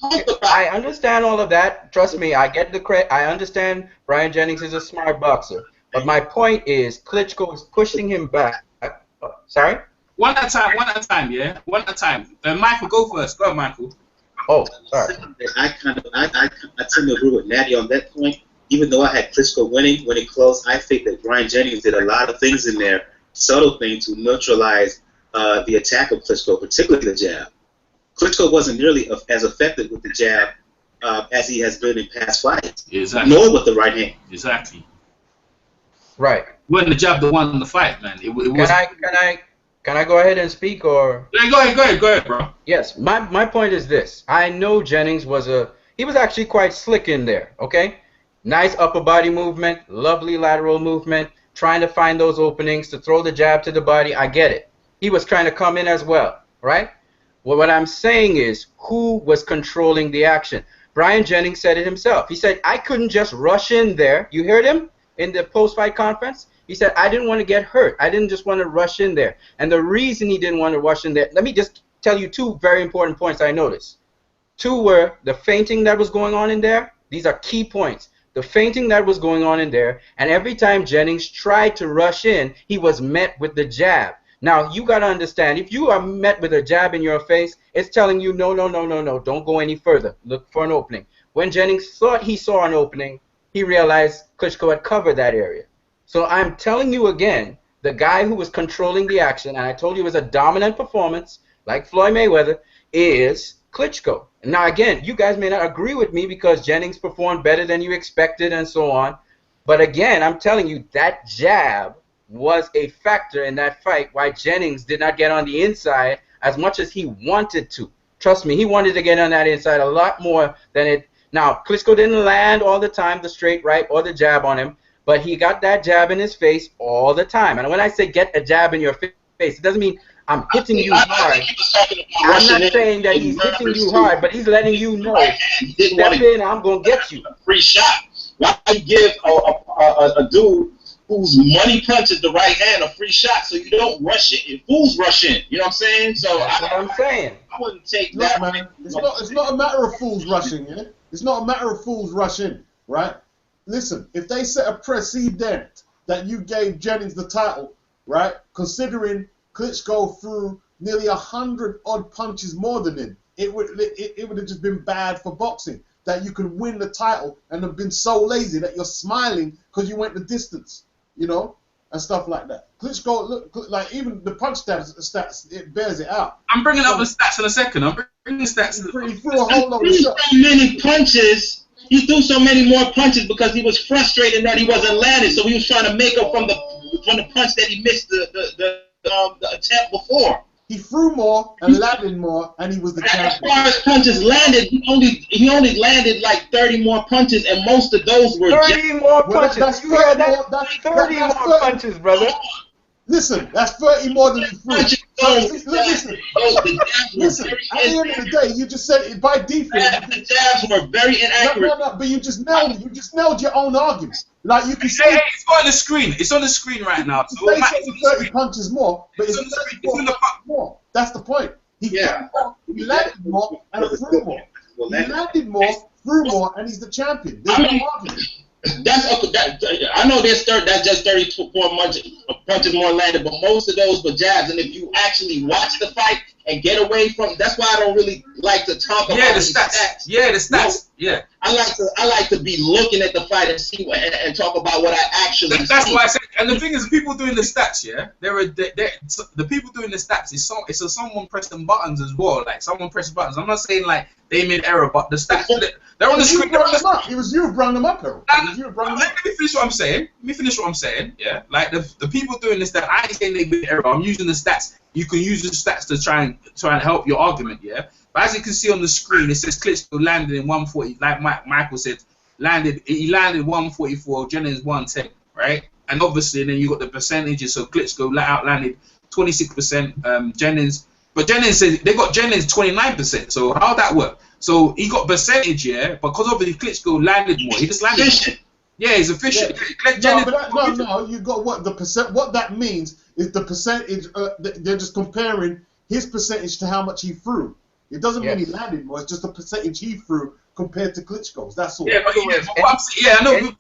I understand all of that. Trust me, I get the credit. I understand Brian Jennings is a smart boxer. But my point is, Klitschko is pushing him back. Sorry? One at a time, yeah? One at a time. Michael, go first. Go on, Michael. Oh, sorry. I tend to agree with Natty on that point. Even though I had Klitschko winning close, I think that Brian Jennings did a lot of things in there, subtle things to neutralize the attack of Klitschko, particularly the jab. Klitschko wasn't nearly as effective with the jab as he has been in past fights. Exactly. Nor with the right hand. Exactly. Right. Wasn't the jab that won the fight, man. It was. Can I go ahead and speak, or? Yeah, go ahead, bro. Yes. My point is this. I know Jennings he was actually quite slick in there. Okay. Nice upper body movement, lovely lateral movement, trying to find those openings to throw the jab to the body. I get it. He was trying to come in as well, right? Well, what I'm saying is, who was controlling the action? Brian Jennings said it himself. He said, I couldn't just rush in there. You heard him in the post-fight conference? He said, I didn't want to get hurt. I didn't just want to rush in there. And the reason he didn't want to rush in there, let me just tell you two very important points I noticed. Two were the feinting that was going on in there. These are key points. The feinting that was going on in there, and every time Jennings tried to rush in, he was met with the jab. Now, you got to understand, if you are met with a jab in your face, it's telling you, no, don't go any further. Look for an opening. When Jennings thought he saw an opening, he realized Klitschko had covered that area. So I'm telling you again, the guy who was controlling the action, and I told you it was a dominant performance, like Floyd Mayweather, is Klitschko. Now, again, you guys may not agree with me because Jennings performed better than you expected and so on. But again, I'm telling you, that jab was a factor in that fight why Jennings did not get on the inside as much as he wanted to. Trust me, he wanted to get on that inside a lot more than it. Now, Klitschko didn't land all the time the straight right or the jab on him, but he got that jab in his face all the time. And when I say get a jab in your face, it doesn't mean I'm hitting you hard. I'm not saying that he's hitting you hard, but he's letting you know, step in, I'm going to get you. Free shot. Why give a dude whose money punches the right hand a free shot so you don't rush it? And fools rush in. You know what I'm saying? So that's what I'm saying. I wouldn't take Look, that. man, it's not a matter of fools rushing, yeah? It's not a matter of fools rushing, right? Listen, if they set a precedent that you gave Jennings the title, right, considering Klitschko threw nearly 100-odd punches more than him, it would have just been bad for boxing. That you could win the title and have been so lazy that you're smiling because you went the distance, you know, and stuff like that. Klitschko, look, like even the punch stats, it bears it out. I'm bringing up the stats in a second. I'm bringing the stats. He threw a whole lot of shots. So many punches. He threw so many more punches because he was frustrated that he wasn't landing. So he was trying to make up from the punch that he missed the attempt before. He threw more and landed more, and he was the champion. As far as punches landed, he only landed like 30 more punches, and most of those were 30 more punches. That's You heard that? that's 30 more punches, brother. Listen, that's 30 more than he threw. Listen, at the end of the day, you just said it by default. The jabs were very inaccurate. No, but you just nailed your own argument. Like you can say, Hey, it's on the screen. It's on the screen right now. So say 30 punches more, but it's 34 more. That's the point. He landed more and threw more. He landed more, threw more, and he's the champion. There's no argument. I know that's just 34 punches more landed, but most of those were jabs. And if you actually watch the fight and get away from, that's why I don't really like to talk about the stats. Yeah, the stats. Yeah, I like to be looking at the fight and see what, and talk about what I actually see. That's why I said. And the thing is, people doing the stats, yeah, the people doing the stats is someone pressing buttons as well. Like someone pressing buttons. I'm not saying like they made error, but the stats they're on the screen. It was you who brought them up, Harold. Let me finish what I'm saying. Yeah, like the people doing this, that I ain't saying they made error. I'm using the stats. You can use the stats to try and help your argument. Yeah. But as you can see on the screen, it says Klitschko landed in 140. Like Michael said, he landed 144, Jennings 110, right? And obviously, then you got the percentages. So Klitschko outlanded 26%. Jennings, but Jennings said they got Jennings 29%. So how that work? So he got percentage, yeah, because obviously Klitschko landed more. He just landed more. Yeah, he's efficient. Yeah. No, you got what the percent. What that means is the percentage. They're just comparing his percentage to how much he threw. It doesn't mean he landed more. It's just the percentage he threw compared to Klitschko's. That's all. I know.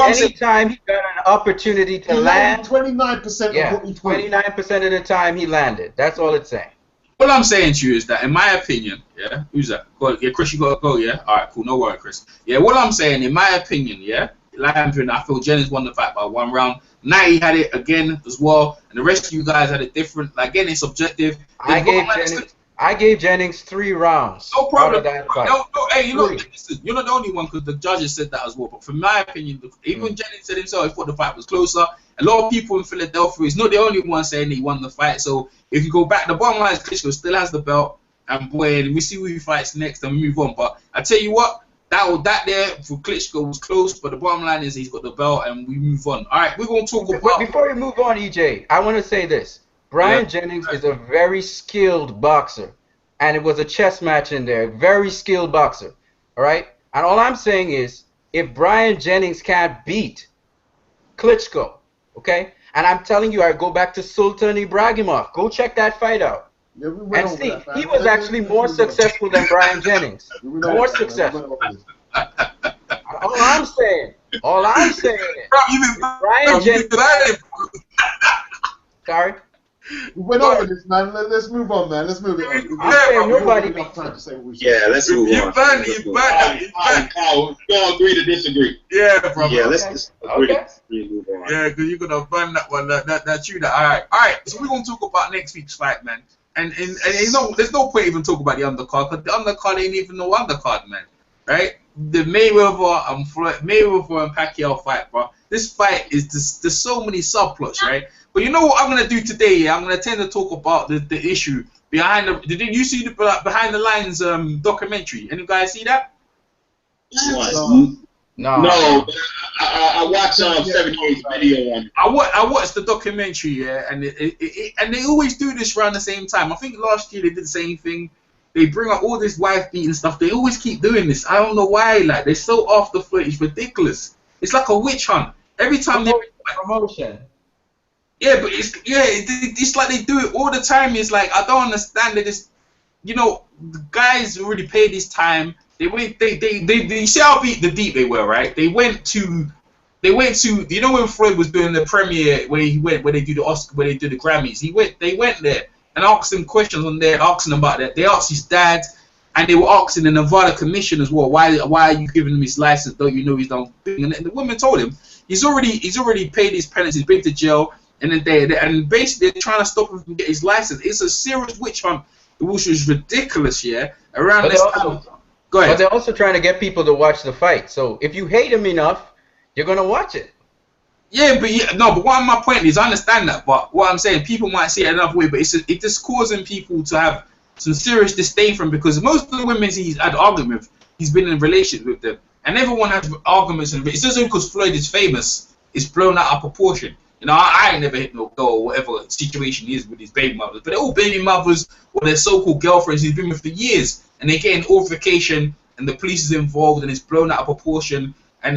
Anytime he got an opportunity to land, 29% of what he threw. 29% of the time he landed. That's all it's saying. What I'm saying to you is that, in my opinion, yeah, who's that? Go, yeah, Chris, you gotta go, yeah. All right, cool, no worry, Chris. Yeah, what I'm saying, in my opinion, yeah, I feel Jennings won the fight by 1 round. Natty had it again as well, and the rest of you guys had it different. Like, again, it's subjective. I gave Jennings 3 rounds. No problem. No, hey, listen, you're not the only one because the judges said that as well. But from my opinion, even Jennings said himself he thought the fight was closer. A lot of people in Philadelphia, he's not the only one saying he won the fight. So if you go back, the bottom line is Klitschko still has the belt. And boy, we see who he fights next and move on. But I tell you what, that there for Klitschko was close. But the bottom line is he's got the belt and we move on. All right, we're going to talk about... Before we move on, EJ, I want to say this. Brian Jennings is a very skilled boxer, and it was a chess match in there. Very skilled boxer, all right? And all I'm saying is, if Brian Jennings can't beat Klitschko, okay? And I'm telling you, I go back to Sultan Ibragimov. Go check that fight out. Yeah, and see, he was actually more successful than Brian Jennings. More successful. All I'm saying is, Brian Jennings... Sorry? We went over this, man. Let's move on, man. Let's move it on. Let's move on. Don't agree to disagree. Yeah, bro. Yeah, let's agree to disagree and move on. Yeah, because you're gonna burn that one. That's you. All right. So we're gonna talk about next week's fight, man. And there's no point even talking about the undercard because the undercard ain't even no undercard, man. Right? The Mayweather and Pacquiao fight, bro. This fight is just, there's so many subplots, right? But you know what I'm gonna do today? Yeah, I'm gonna tend to talk about the issue behind the. Did you see the behind the lines documentary? Any guys see that? No. I watched 78's video on it. I watched the documentary, yeah, and and they always do this around the same time. I think last year they did the same thing. They bring up all this wife beating stuff. They always keep doing this. I don't know why. Like they're so off the foot. It's ridiculous. It's like a witch hunt. Every time they promotion. Yeah, but it's like they do it all the time. It's like I don't understand. They just, the guys already paid this time. They went. They see how deep they were, right? They went to. You know when Floyd was doing the premiere where they do the Oscar, where they do the Grammys. They went there and asked him questions on there, asking him about that. They asked his dad, and they were asking the Nevada Commission as well. Why are you giving him his license? Don't you know he's done? And the woman told him he's already paid his penance. He's been to jail. And then basically they're trying to stop him from getting his license. It's a serious witch hunt, which is ridiculous, yeah. Around this time. Go ahead. But they're also trying to get people to watch the fight. So if you hate him enough, you're gonna watch it. Yeah, but what my point is, I understand that. But what I'm saying, people might see it another way, but it's just causing people to have some serious disdain for him because most of the women he's had argument with, he's been in relationships with them, and everyone has arguments. And it's just because Floyd is famous, it's blown out of proportion. I ain't never hit no girl or whatever situation he is with his baby mothers. But they're all baby mothers or their so-called girlfriends he's been with for years. And they get an altercation and the police is involved and it's blown out of proportion. I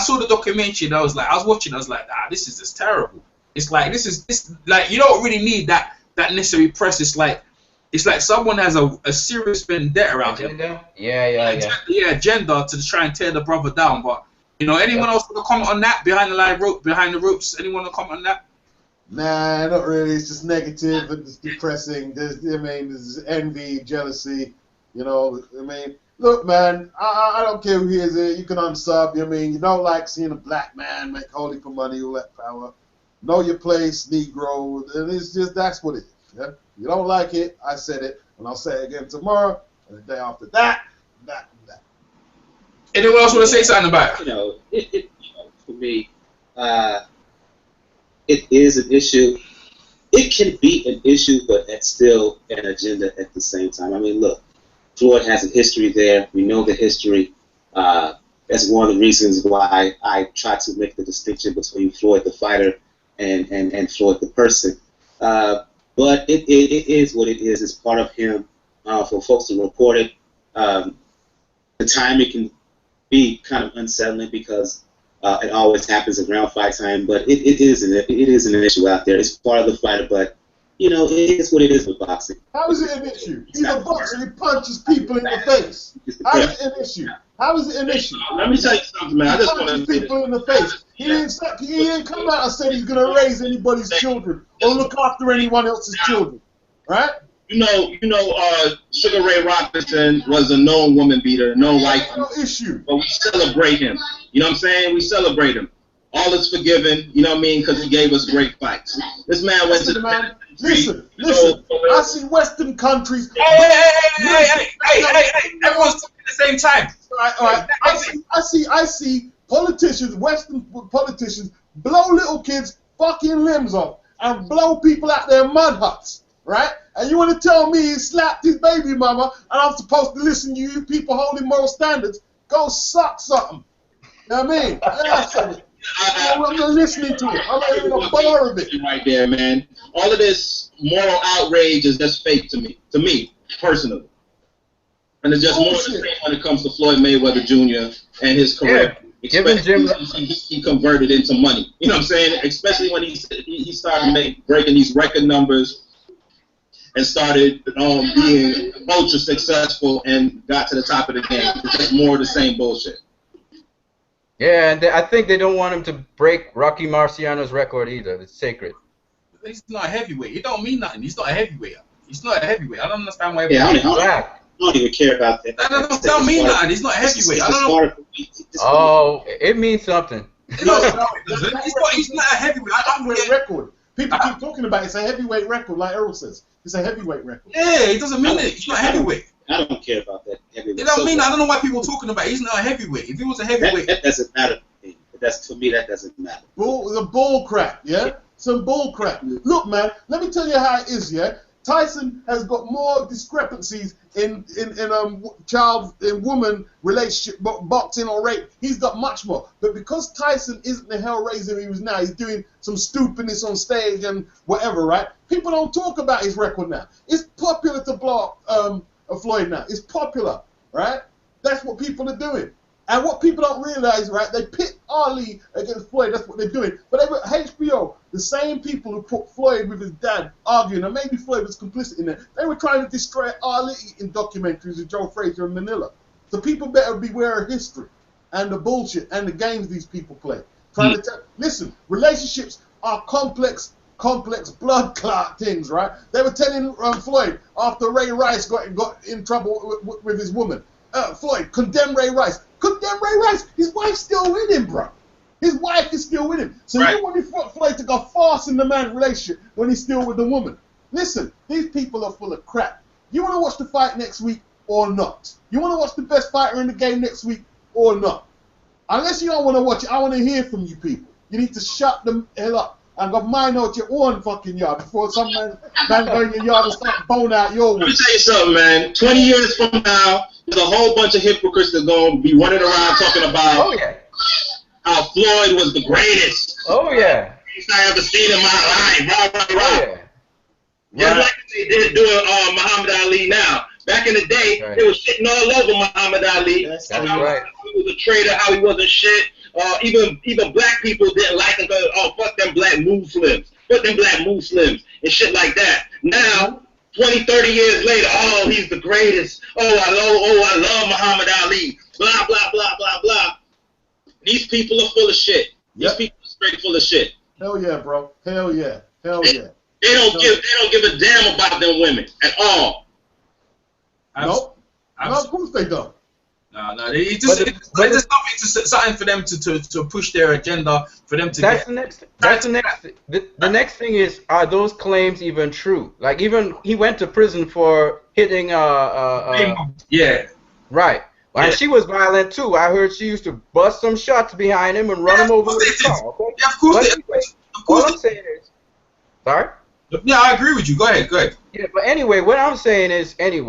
saw the documentary and I was watching, I was like, this is just terrible. It's like, you don't really need that necessary press. It's like someone has a serious vendetta around him. Yeah, agenda to try and tear the brother down. But anyone else want to comment on that? Behind the ropes? Anyone want to comment on that? Nah, not really. It's just negative and it's depressing. There's envy, jealousy. Look, man, I don't care who he is. You can unsub. I mean, you don't like seeing a black man make holy for money, all that power. Know your place, Negro. And it's just, that's what it is. Yeah? You don't like it, I said it, and I'll say it again tomorrow, and the day after that. Anyone else want to say something about it? For me, it is an issue. It can be an issue, but it's still an agenda at the same time. I mean, look, Floyd has a history there. We know the history. That's one of the reasons why I try to make the distinction between Floyd the fighter and Floyd the person. But it is what it is. It's part of him. For folks to report it, the timing can be kind of unsettling because it always happens around fight time. But it is an issue out there. It's part of the fighter, but it is what it is with boxing. How is it an issue? He's a boxer. He punches people in the face. How is it an issue? How is it an issue? Let me tell you something, man. I just want to say people in the face. He didn't come out and say he's going to raise anybody's children or look after anyone else's children, right? Sugar Ray Robinson was a known woman beater, no issue. But we celebrate him. You know what I'm saying? We celebrate him. All is forgiven, you know what I mean, because he gave us great fights. This man went to the man. Listen. I see Western countries. Hey! Everyone's talking at the same time. All right. I see politicians, Western politicians, blow little kids' fucking limbs off and blow people out their mud huts, right? And you want to tell me he slapped his baby mama and I'm supposed to listen to you people holding moral standards? Go suck something. You know what I mean? I said it. I'm not listening to it. I'm not even a bar of it. Right there, man. All of this moral outrage is just fake to me personally. And it's just more than the same when it comes to Floyd Mayweather Jr. and his career. He converted into money. You know what I'm saying? Especially when he started breaking these record numbers and started being ultra successful and got to the top of the game. It's just more of the same bullshit. Yeah, and I think they don't want him to break Rocky Marciano's record either. It's sacred. He's not a heavyweight. It don't mean nothing. He's not a heavyweight. I don't understand why. Yeah, I don't even care about that. That don't mean nothing. He's not a heavyweight. I don't know. Oh, it means something. No, it doesn't. He's not a heavyweight. Heavyweight record. People keep talking about it. It's a heavyweight record, like Errol says. It's a heavyweight record. Yeah, it doesn't mean it. He's not heavyweight. I don't care about that heavyweight. It don't mean. I don't know why people are talking about it. He's not a heavyweight. If he was a heavyweight, that doesn't matter. For me, that doesn't matter. The bull crap, yeah? Some bull crap. Look, man, let me tell you how it is, yeah? Tyson has got more discrepancies in child and woman relationship, boxing or rape. He's got much more. But because Tyson isn't the hellraiser he was now, he's doing some stupidness on stage and whatever, right? People don't talk about his record now. It's popular to blow Floyd now. It's popular, right? That's what people are doing. And what people don't realize, right, they pit Ali against Floyd. That's what they're doing. But they were HBO, the same people who put Floyd with his dad arguing, and maybe Floyd was complicit in it. They were trying to destroy Ali in documentaries with Joe Frazier in Manila. So people better beware of history and the bullshit and the games these people play. Trying to listen, relationships are complex blood clot things, right? They were telling Floyd after Ray Rice got in trouble with his woman. Floyd, condemn Ray Rice. Condemn Ray Rice. His wife's still with him, bro. His wife is still with him. So you want Floyd to go fast in the man's relationship when he's still with the woman. Listen, these people are full of crap. You want to watch the fight next week or not? You want to watch the best fighter in the game next week or not? Unless you don't want to watch it, I want to hear from you people. You need to shut the hell up and go mine out your own fucking yard before some man go in your yard and start bone out your Let me tell you something, man. 20 years from now, there's a whole bunch of hypocrites that are going to be running around talking about how Floyd was the greatest. Oh, yeah. Greatest I ever seen in my life. Right. Oh, yeah. Just like they did doing Muhammad Ali now. Back in the day, they were shitting all over Muhammad Ali. That's how right. he was a traitor, how he wasn't shit. Even black people didn't like him because, fuck them black Muslims. Fuck them black Muslims and shit like that. Now, 20, 30 years later, he's the greatest. I love Muhammad Ali. Blah, blah, blah, blah, blah. These people are full of shit. These people are straight full of shit. Hell yeah, bro. Hell yeah. Hell yeah. They don't give a damn about them women at all. Nope. No, of course they don't. No. It's just something for them to push their agenda, for them to That's the next. That's the next. The next thing is, are those claims even true? Like, even he went to prison for hitting yeah. Right. Well, and she was violent too. I heard she used to bust some shots behind him and run him over with a car. Okay? Yeah, of course. All I'm saying is, sorry. Yeah, I agree with you. Go ahead. Yeah, but anyway, what I'm saying is, he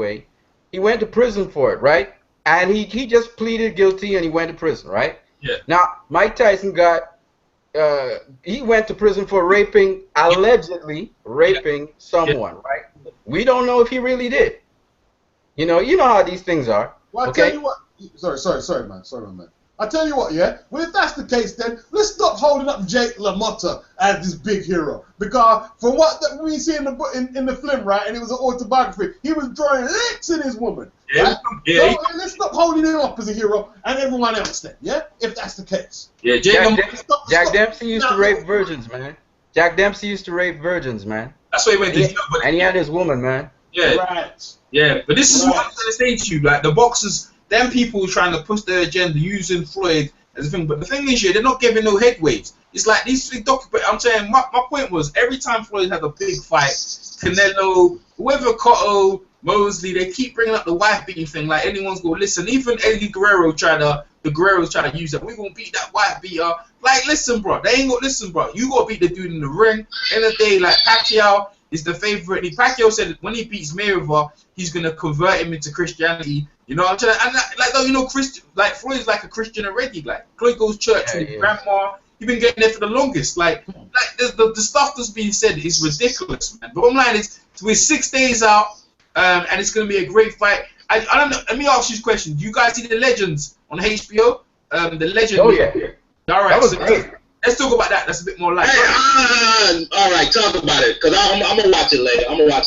went to prison for it, right? And he just pleaded guilty and he went to prison, right? Yeah. Now, Mike Tyson he went to prison for allegedly raping someone, right? We don't know if he really did. You know how these things are. Well, I okay? tell you what. Sorry, man. I tell you what, yeah. Well, if that's the case, then let's stop holding up Jake LaMotta as this big hero. Because from what we see in the film, right, and it was an autobiography, he was drawing licks in his woman. Yeah. Right? So let's stop holding him up as a hero and everyone else then, yeah. If that's the case. Yeah, Jack Dempsey used to rape virgins, man. Jack Dempsey used to rape virgins, man. That's why he went to jail. And he had his woman, man. Yeah. Right. Yeah, but this is what I'm trying to say to you. Like, the boxers, them people trying to push their agenda using Floyd as a thing. But the thing is, they're not giving no headweights. It's like these big I'm saying, my point was, every time Floyd had a big fight, Canelo, whoever, Cotto, Mosley, they keep bringing up the wife beating thing. Like, anyone's going to listen. Even Eddie Guerrero's trying to use that. We're going to beat that wife beater. Like, listen, bro. They ain't going to listen, bro. You got to beat the dude in the ring. End of the day, like, Pacquiao is the favorite. Pacquiao said when he beats Mayweather, he's gonna convert him into Christianity. You know what I'm saying? And Floyd's like a Christian already. Like, Floyd goes to church with his grandma. He's been getting there for the longest. Like the stuff that's being said is ridiculous, man. But bottom line is, we're 6 days out, and it's gonna be a great fight. I don't know. Let me ask you this question: do you guys see the Legends on HBO? The Legend. Oh yeah. All right. That was great. Let's talk about that. That's a bit more like. Hey, all right, talk about it, cause I'm gonna watch it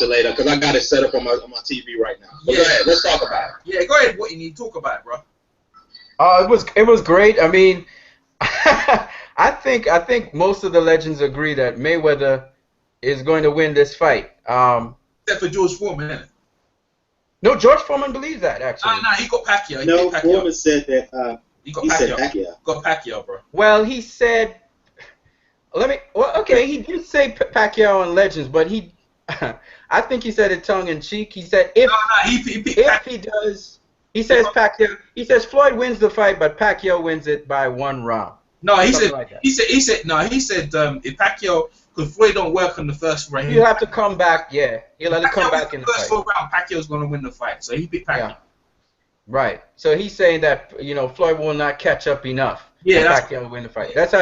later. Cause I got it set up on my TV right now. But go ahead, let's talk about it. Yeah, go ahead. What you need to talk about, bro? It was great. I mean, I think most of the legends agree that Mayweather is going to win this fight. Except for George Foreman, isn't it? No, George Foreman believes that actually. Nah, he got Pacquiao. No, Foreman said that. He said Pacquiao. Got Pacquiao, bro. Well, he said. He did say Pacquiao on Legends, but I think he said it tongue in cheek. He said if he does, he says Pacquiao. He says Floyd wins the fight, but Pacquiao wins it by 1 round. No, he said if Pacquiao, because Floyd don't work on the first round. He'll have to come back. Yeah, he'll have to come back in the first 4 round. Pacquiao's gonna win the fight, so he picked Pacquiao. Yeah. Right. So he's saying that Floyd will not catch up enough. Yeah, Pacquiao will win the fight. That's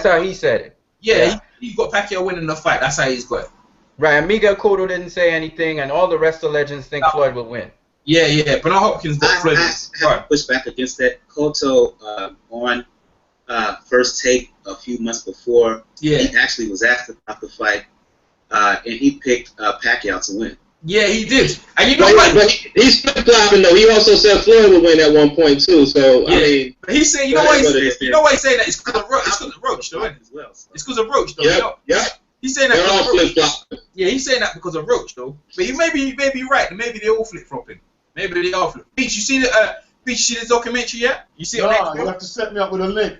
how he said it. Yeah, he got Pacquiao winning the fight. That's how he's got it. Right, and Miguel Cotto didn't say anything, and all the rest of the legends think Floyd will win. Yeah, Bernard Hopkins got Floyd. I have to push back against that. Cotto on First Take a few months before, he actually was asked about the fight, and he picked Pacquiao to win. Yeah, he did. And you know what? But he's flip-flopping though. He also said Floyd would win at one point too. So I mean, but he's saying, you know why he's saying that? It's because of Roach, though, isn't it? It's because of Roach, though. Yeah. He's saying that. They're all flip-flopping. Yeah, he's saying that because of Roach, though. But he may be right. Maybe they're all flip-flopping. Maybe they are flip. Beach, you see the documentary yet? You see it on HBO? You have to set me up with a link.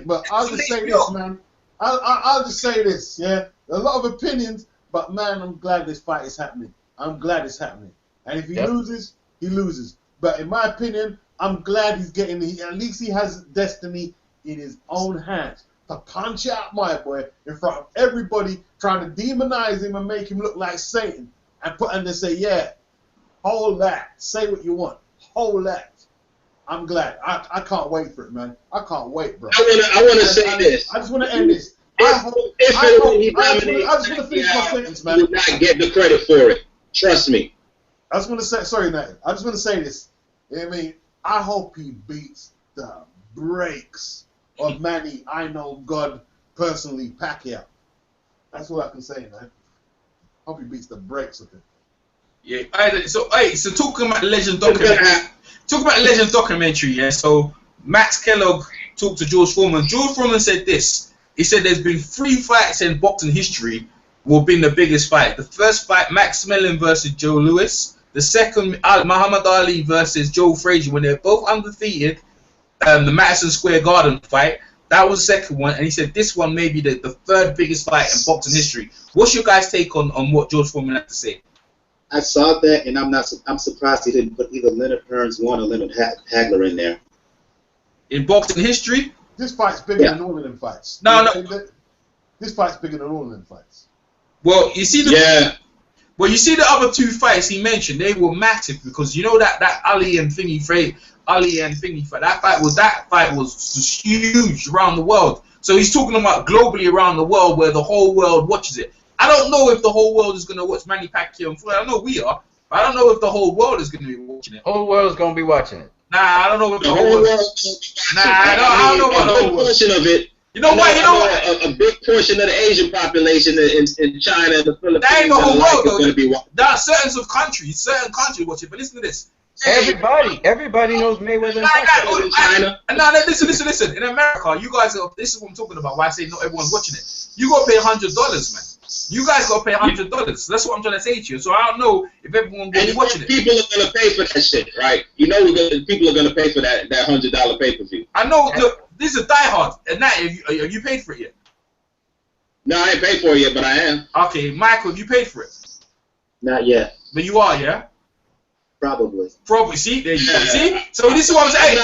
But I'll just say this, man. I'll just say this. Yeah, a lot of opinions. But, man, I'm glad this fight is happening. And if he loses, he loses. But in my opinion, I'm glad he's getting at least he has destiny in his own hands to punch out my boy in front of everybody, trying to demonize him and make him look like Satan. And they say, yeah, hold that. Say what you want. Hold that. I'm glad. I can't wait for it, man. I can't wait, bro. I want to say this. I just want to end this. I just want to finish my sentence, man. You will not get the credit for it. Trust me. I just want to say, sorry, Nate. I just want to say this. You know what I mean? I hope he beats the brakes of Manny. I know God personally, Pacquiao. That's what I can say, man. I hope he beats the brakes of him. Yeah. So talking about the Legend documentary. Yeah. So Max Kellogg talked to George Foreman. George Foreman said this. He said there's been 3 fights in boxing history will have been the biggest fight. The first fight, Max Mellon versus Joe Louis. the second Muhammad Ali versus Joe Frazier, when they're both undefeated, the Madison Square Garden fight. That was the second one, and he said this one may be the third biggest fight in boxing history. What's your guys' take on what George Foreman had to say? I saw that, and I'm surprised he didn't put either Leonard Hearns 1 or Leonard Hagler in there. In boxing history? This fight's bigger than all of them fights. No. This fight's bigger than all of them fights. Well, you see the you see the other two fights he mentioned, they were massive because you know that Ali and Thingy fight. That fight was huge around the world. So he's talking about globally around the world where the whole world watches it. I don't know if the whole world is gonna watch Manny Pacquiao and Floyd. I know we are, but I don't know if the whole world is gonna be watching it. Whole world's gonna be watching it. Nah, I don't know if the whole world. Nah, I don't know about the whole world. Portion of it. You know what? A big portion of the Asian population in China and the Philippines. That ain't the whole world though. There are certain countries watch it. But listen to this. Everybody knows Mayweather in China. Now listen. In America, you guys, this is what I'm talking about. Why I say not everyone's watching it. You gotta pay $100, man. You guys gotta pay $100. That's what I'm trying to say to you. So I don't know if everyone's gonna be watching it. People are gonna pay for that shit, right? You know, people are gonna pay for that $100 pay-per-view. I know. This is Die Hard. And now, have you paid for it yet? No, I ain't paid for it yet, but I am. Okay, Michael, have you paid for it? Not yet. But you are, yeah. Probably. See, there you go. See, so this is what I'm saying.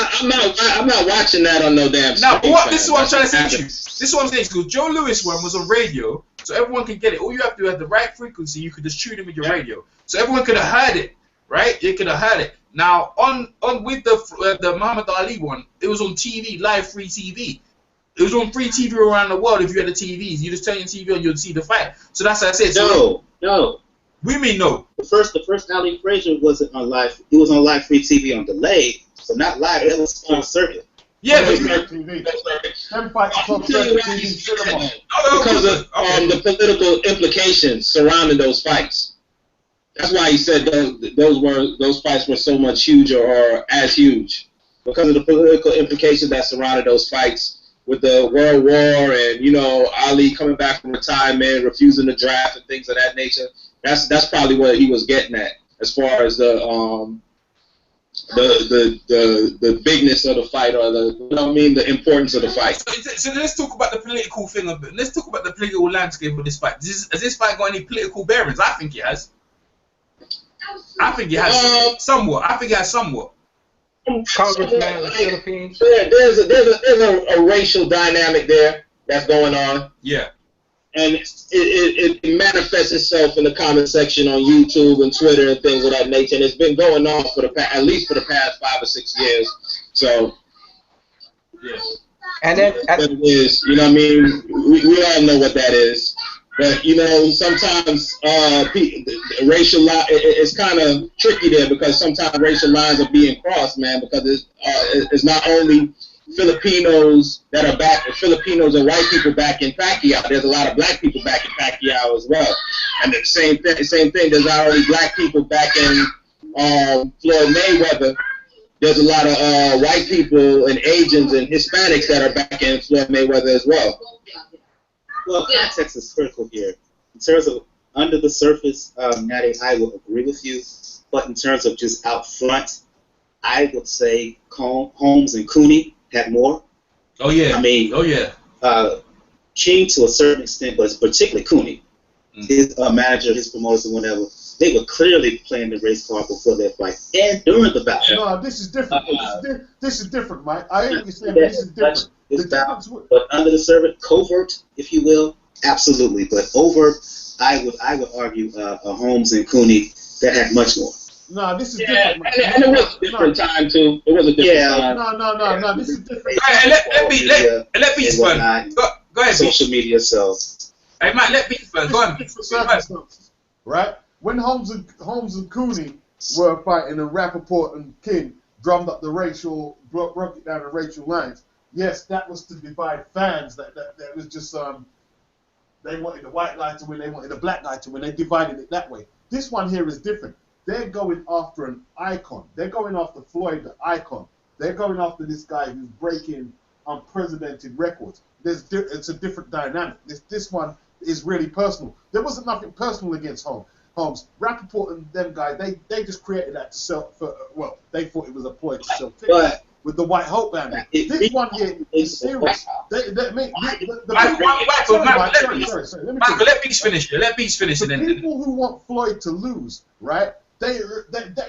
I'm not watching that on no damn. Now, this is what I'm trying to say to you. This is what I'm saying because Joe Louis one was on radio, so everyone can get it. All you have to do at the right frequency, you could just shoot him with your radio, so everyone could have heard it, right? You could have heard it. Now, on with the Muhammad Ali one, it was on TV, live free TV. It was on free TV around the world. If you had the TVs, you just turn your TV on, you'd see the fight. So that's what I said. No. We mean no. The first Ali Frazier wasn't on live. It was on live free TV on delay, so not live. It was on circuit. Yeah, but TV. Them fights on TV cinema. Because of the political implications surrounding those fights. That's why he said those fights were so much huger or as huge because of the political implications that surrounded those fights with the World War and Ali coming back from retirement, refusing the draft and things of that nature. That's probably what he was getting at as far as the bigness of the fight or the importance of the fight. So let's talk about the political thing a bit. Let's talk about the political landscape of this fight. Has this fight got any political bearings? I think it has. Somewhat. I think it has somewhat. Congressman of the Philippines. There's a racial dynamic there that's going on. Yeah. And it manifests itself in the comment section on YouTube and Twitter and things of that nature. And it's been going on at least for the past 5 or 6 years. So, yeah. And then it is, you know what I mean? We all know what that is. But, sometimes racial line, it's kind of tricky there because sometimes racial lines are being crossed, man, because it's not only Filipinos that are back, Filipinos and white people back in Pacquiao. There's a lot of black people back in Pacquiao as well. And the same thing, there's not only black people back in Floyd Mayweather. There's a lot of white people and Asians and Hispanics that are back in Floyd Mayweather as well. Well, context is critical here. In terms of under the surface, Natty, I will agree with you. But in terms of just out front, I would say Holmes and Cooney had more. Oh yeah. I mean, King to a certain extent, but particularly Cooney, his manager, his promoters, and whatever, they were clearly playing the race card before their fight and during the bout. No, this is different. This is different, Mike. I hear what you're saying, but this is different. But under the surface, covert, if you will, absolutely. But overt, I would argue Holmes and Cooney that had much more. No, this is different. And it was a different time too. It was a different time. No, this is different. Let me explain. Go ahead. Social media, so. Hey, Matt, let me explain. Go on. Right? When Holmes and Cooney were fighting and Rappaport and King drummed up broke it down the racial lines. Yes, that was to divide fans. That was just they wanted the white guy to win, they wanted the black guy to win. They divided it that way. This one here is different. They're going after an icon. They're going after Floyd, the icon. They're going after this guy who's breaking unprecedented records. It's a different dynamic. This one is really personal. There wasn't nothing personal against Holmes. Holmes, Rappaport and them guys, they just created that to sell for, well, they thought it was a ploy to sell tickets But with the White Hope band. This one here is serious. Michael, let me Beach finish it. Let Beach finish it. The people who want Floyd to lose, right? They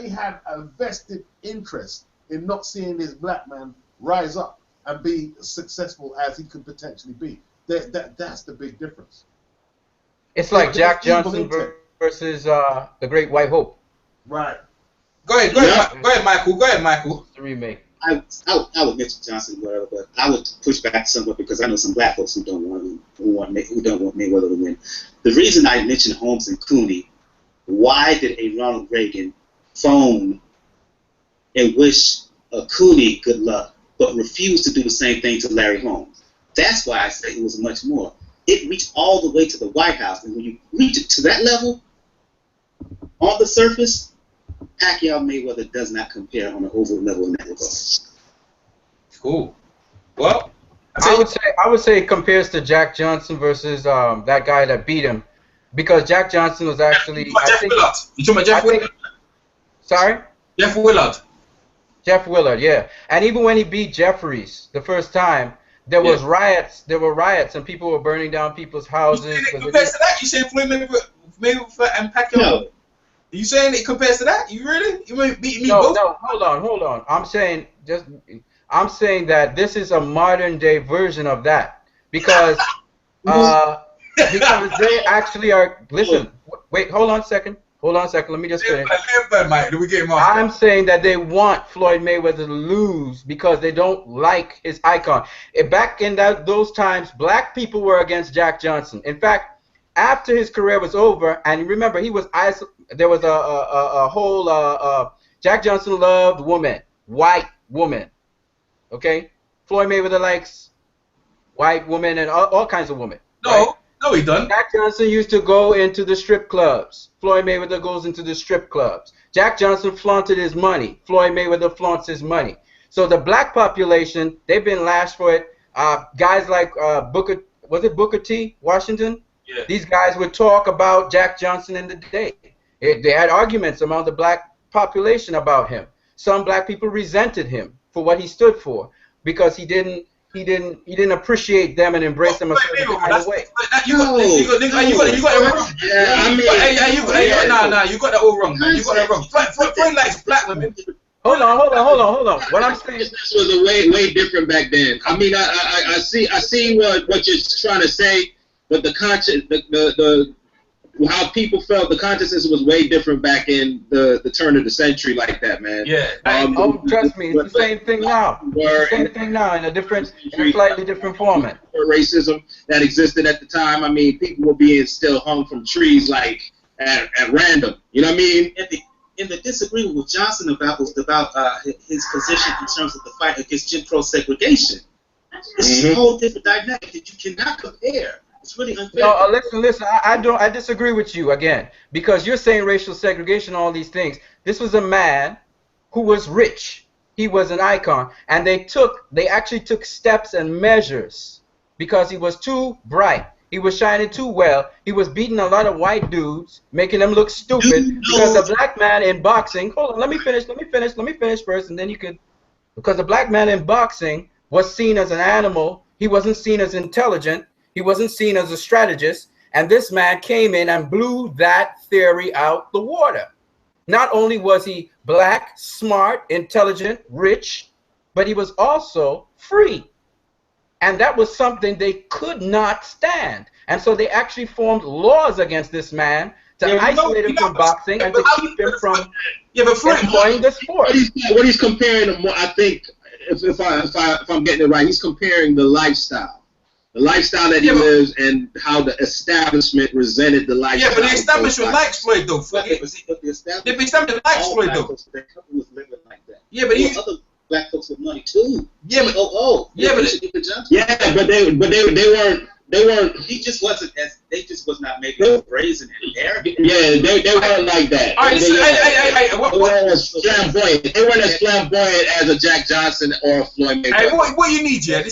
have a vested interest in not seeing this black man rise up and be successful as he could potentially be. That's the big difference. It's like Jack Johnson versus the Great White Hope. Right. Go ahead, Michael. Go ahead, Michael. The remake. I would mention Johnson, whatever, but I would push back somewhat because I know some black folks who don't want Mayweather to win. The reason I mentioned Holmes and Cooney, why did a Ronald Reagan phone and wish Cooney good luck, but refused to do the same thing to Larry Holmes? That's why I say it was much more. It reached all the way to the White House, and when you reach it to that level, on the surface, Pacquiao Mayweather does not compare on an overall level in that regard. Cool. Well, I would say it compares to Jack Johnson versus that guy that beat him, because Jack Johnson was actually. Jeff Willard. You talking about Jeff Willard? Sorry. Jeff Willard. Jeff Willard, yeah. And even when he beat Jeffries the first time, there was riots. There were riots, and people were burning down people's houses. Compares to that? You saying Floyd Mayweather and Pacquiao? No. Are you saying it compares to that? You really? You mean beating me both? No, hold on. I'm saying that this is a modern day version of that, because they actually are. Listen, wait, hold on a second. Let me just finish. I'm saying that they want Floyd Mayweather to lose because they don't like his icon. Back in those times, black people were against Jack Johnson. In fact, after his career was over, and remember, there was a whole Jack Johnson loved women, white women. Okay, Floyd Mayweather likes white women and all kinds of women. No, he doesn't. Jack Johnson used to go into the strip clubs. Floyd Mayweather goes into the strip clubs. Jack Johnson flaunted his money. Floyd Mayweather flaunts his money. So the black population, they've been lashed for it. Guys like Booker T. Washington? Yeah. These guys would talk about Jack Johnson in the day. They had arguments among the black population about him. Some black people resented him for what he stood for because he didn't appreciate them and embrace them a certain kind of way. You got it wrong. You got that all wrong, man. You got that wrong. Floyd likes black women. Hold on. What I'm saying, this was a way different back then. I mean, I see what you're trying to say, but the conscience, the how people felt, the consciousness was way different back in the turn of the century, like that, man. Yeah. Trust me, it's the same thing now. It's the same thing now in a slightly different format. Racism that existed at the time. I mean, people were being still hung from trees like at random. You know what I mean? And the disagreement with Johnson was about his position in terms of the fight against Jim Crow segregation. It's a whole different dynamic that you cannot compare. It's really unfair. No, listen. I disagree with you again, because you're saying racial segregation, all these things. This was a man who was rich. He was an icon, and they actually took steps and measures because he was too bright. He was shining too well. He was beating a lot of white dudes, making them look stupid. Because the black man in boxing. Hold on, let me finish first, and then you could. Because the black man in boxing was seen as an animal. He wasn't seen as intelligent. He wasn't seen as a strategist, and this man came in and blew that theory out the water. Not only was he black, smart, intelligent, rich, but he was also free. And that was something they could not stand. And so they actually formed laws against this man to isolate him from boxing and to keep him from enjoying the sport. What he's comparing, I think, if I'm getting it right, he's comparing the lifestyle. The lifestyle that he lives and how the establishment resented the lifestyle. Yeah, but the establishment likes Floyd, though. The establishment likes Floyd, though. Was living like that. Yeah, but other black folks with money too. Yeah, but they weren't. He just wasn't as. They just was not making brazen and arrogant. Yeah, they weren't like that. All right, flamboyant. They weren't as flamboyant as a Jack Johnson or a Floyd Mayweather. Hey, what you need, yeah?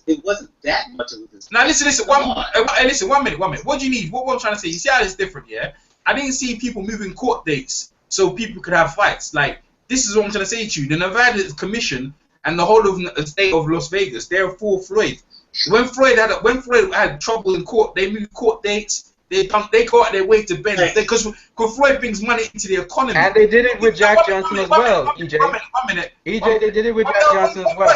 It wasn't that much of a. Now listen. Listen. 1 minute. What do you need? What I'm trying to say. You see how it's different, yeah? I didn't see people moving court dates so people could have fights. Like, this is what I'm trying to say to you. The Nevada Commission and the whole of the state of Las Vegas, they're for Floyd. When Floyd had trouble in court, they moved court dates. They go out their way to bend because Floyd brings money into the economy. And they did it with Jack Johnson as well, EJ. 1 minute. EJ, they did it with Jack Johnson as well.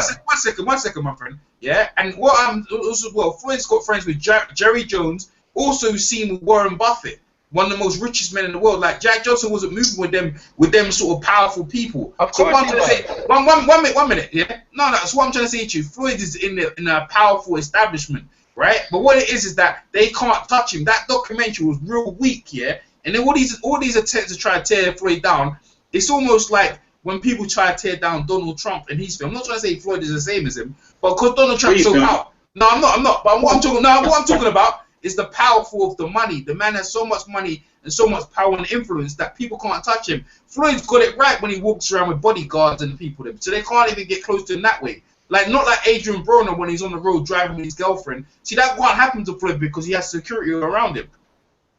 One second, my friend. Yeah, and what I'm also Floyd's got friends with Jerry Jones, also seen with Warren Buffett, one of the most richest men in the world. Like, Jack Johnson wasn't moving with them sort of powerful people. Of course, so what I'm trying to say, one minute, yeah. No, that's what I'm trying to say to you. Floyd is in a powerful establishment. Right, but what it is that they can't touch him. That documentary was real weak, yeah. And then all these attempts to try to tear Floyd down, it's almost like when people try to tear down Donald Trump and his film. I'm not trying to say Floyd is the same as him, but because Donald Trump's so powerful. No, I'm not. But what I'm talking about is the powerful of the money. The man has so much money and so much power and influence that people can't touch him. Floyd's got it right when he walks around with bodyguards and people, so they can't even get close to him that way. Like, not like Adrian Broner when he's on the road driving with his girlfriend. See, that can't happen to Floyd because he has security around him.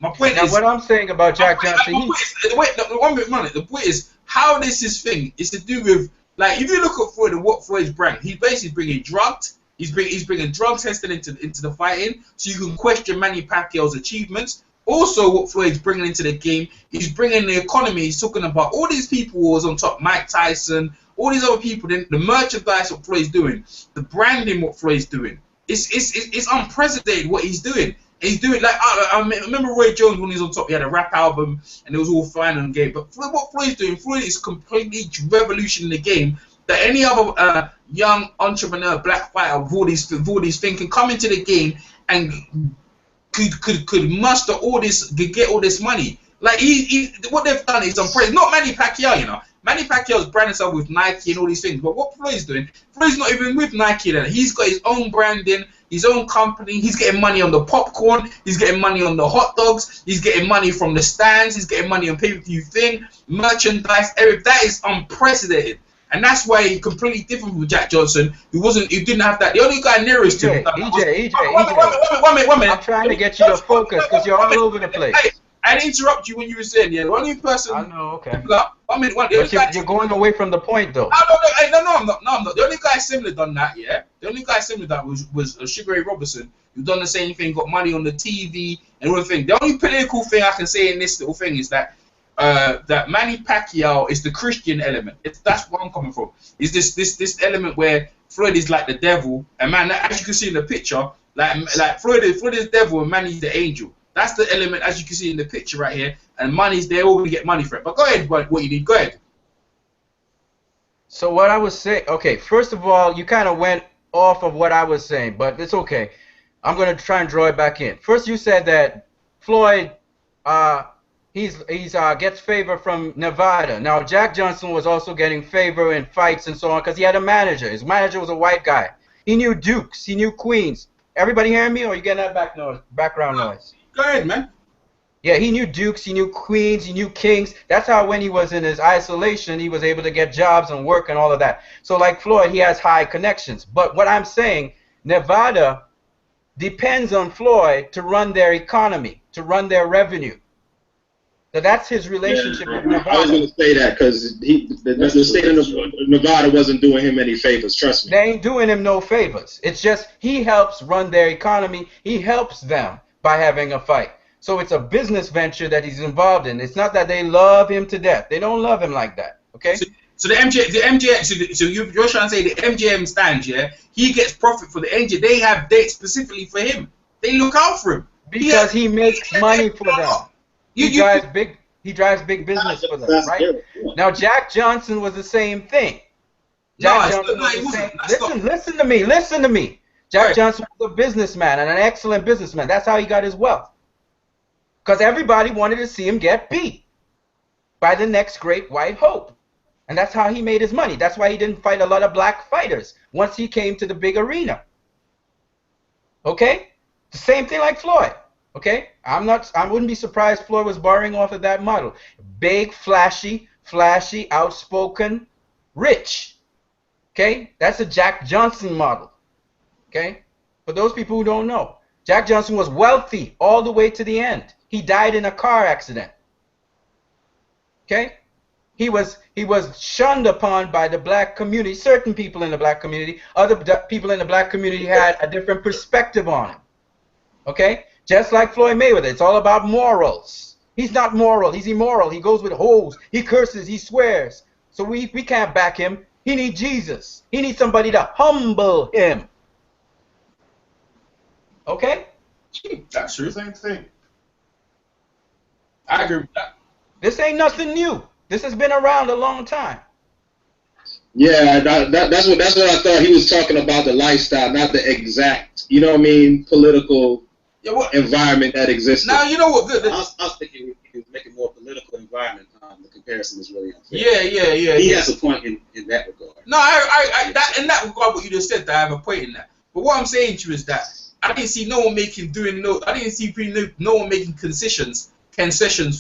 My point is... what I'm saying about Jack Johnson... The point is, how this thing is to do with... Like, if you look at Floyd and what Floyd's bringing, he's basically bringing drugs. He's bringing drug testing into the fighting, so you can question Manny Pacquiao's achievements. Also, what Floyd's bringing into the game, he's bringing the economy. He's talking about all these people who was on top. Mike Tyson... all these other people, the merchandise what Floyd's doing, the branding what Floyd's doing, it's unprecedented what he's doing. He's doing, like, I remember Roy Jones when he was on top, he had a rap album and it was all fine and game. But what Floyd's doing, Floyd is completely revolutioning the game that any other young entrepreneur, black fighter with all these things can come into the game and could muster all this, could get all this money. Like, what they've done is unprecedented. Not Manny Pacquiao, you know. Manny Pacquiao's branding himself with Nike and all these things, but what Floyd's doing, Floyd's not even with Nike then. He's got his own branding, his own company, he's getting money on the popcorn, he's getting money on the hot dogs, he's getting money from the stands, he's getting money on pay-per-view thing, merchandise, everything. That is unprecedented. And that's why he's completely different from Jack Johnson, who didn't have that. The only guy nearest to him... EJ. One minute. I'm trying to get you to focus because you're all over the place. I didn't interrupt you when you were saying, yeah, the only person... I know, okay. But you're going away from the point, though. No, I'm not. The only guy similar done that, yeah? The only guy similar that was Sugar Ray Robinson, who done the same thing, got money on the TV and all the thing. The only political thing I can say in this little thing is that that Manny Pacquiao is the Christian element. That's where I'm coming from. Is this element where Floyd is like the devil, and man, as you can see in the picture, like Floyd is the devil and Manny's the angel. That's the element, as you can see in the picture right here, and money's they're all gonna get money for it. But go ahead, what you need. Go ahead. So what I was saying, okay, first of all, you kind of went off of what I was saying, but it's okay. I'm gonna try and draw it back in. First, you said that Floyd, gets favor from Nevada. Now, Jack Johnson was also getting favor in fights and so on because he had a manager. His manager was a white guy. He knew dukes. He knew queens. Everybody hearing me, or you getting that background noise? Go ahead, man. Yeah, he knew dukes, he knew queens, he knew kings. That's how when he was in his isolation, he was able to get jobs and work and all of that. So like Floyd, he has high connections. But what I'm saying, Nevada depends on Floyd to run their economy, to run their revenue. So that's his relationship with Nevada. I was going to say that because the state of Nevada wasn't doing him any favors, trust me. They ain't doing him no favors. It's just he helps run their economy. He helps them by having a fight. So it's a business venture that he's involved in. It's not that they love him to death. They don't love him like that. Okay? So the MGM, so you're trying to say the MGM stands, yeah? He gets profit for the MGM. They have dates specifically for him. They look out for him. Because he makes money for them. He drives big business for them, right? Now Jack Johnson was the same thing. Listen to me. Jack Johnson was a businessman and an excellent businessman. That's how he got his wealth. Because everybody wanted to see him get beat by the next great white hope. And that's how he made his money. That's why he didn't fight a lot of black fighters once he came to the big arena. Okay? The same thing like Floyd. Okay? I wouldn't be surprised Floyd was borrowing off of that model. Big, flashy, outspoken, rich. Okay? That's a Jack Johnson model. Okay? For those people who don't know, Jack Johnson was wealthy all the way to the end. He died in a car accident. Okay? He was shunned upon by the black community, certain people in the black community. Other people in the black community had a different perspective on him. Okay? Just like Floyd Mayweather, it's all about morals. He's not moral, he's immoral. He goes with hoes, he curses, he swears. So we can't back him. He needs Jesus. He needs somebody to humble him. Okay? That's true. Same thing. I agree with that. This ain't nothing new. This has been around a long time. Yeah, that's what I thought. He was talking about the lifestyle, not the exact, you know what I mean, political environment that exists. Now, you know what? I was thinking we could make a more political environment. The comparison is really unfair. Yeah. He has a point in that regard. No, I in that regard, what you just said, that I have a point in that. But what I'm saying to you is that I didn't see no one making concessions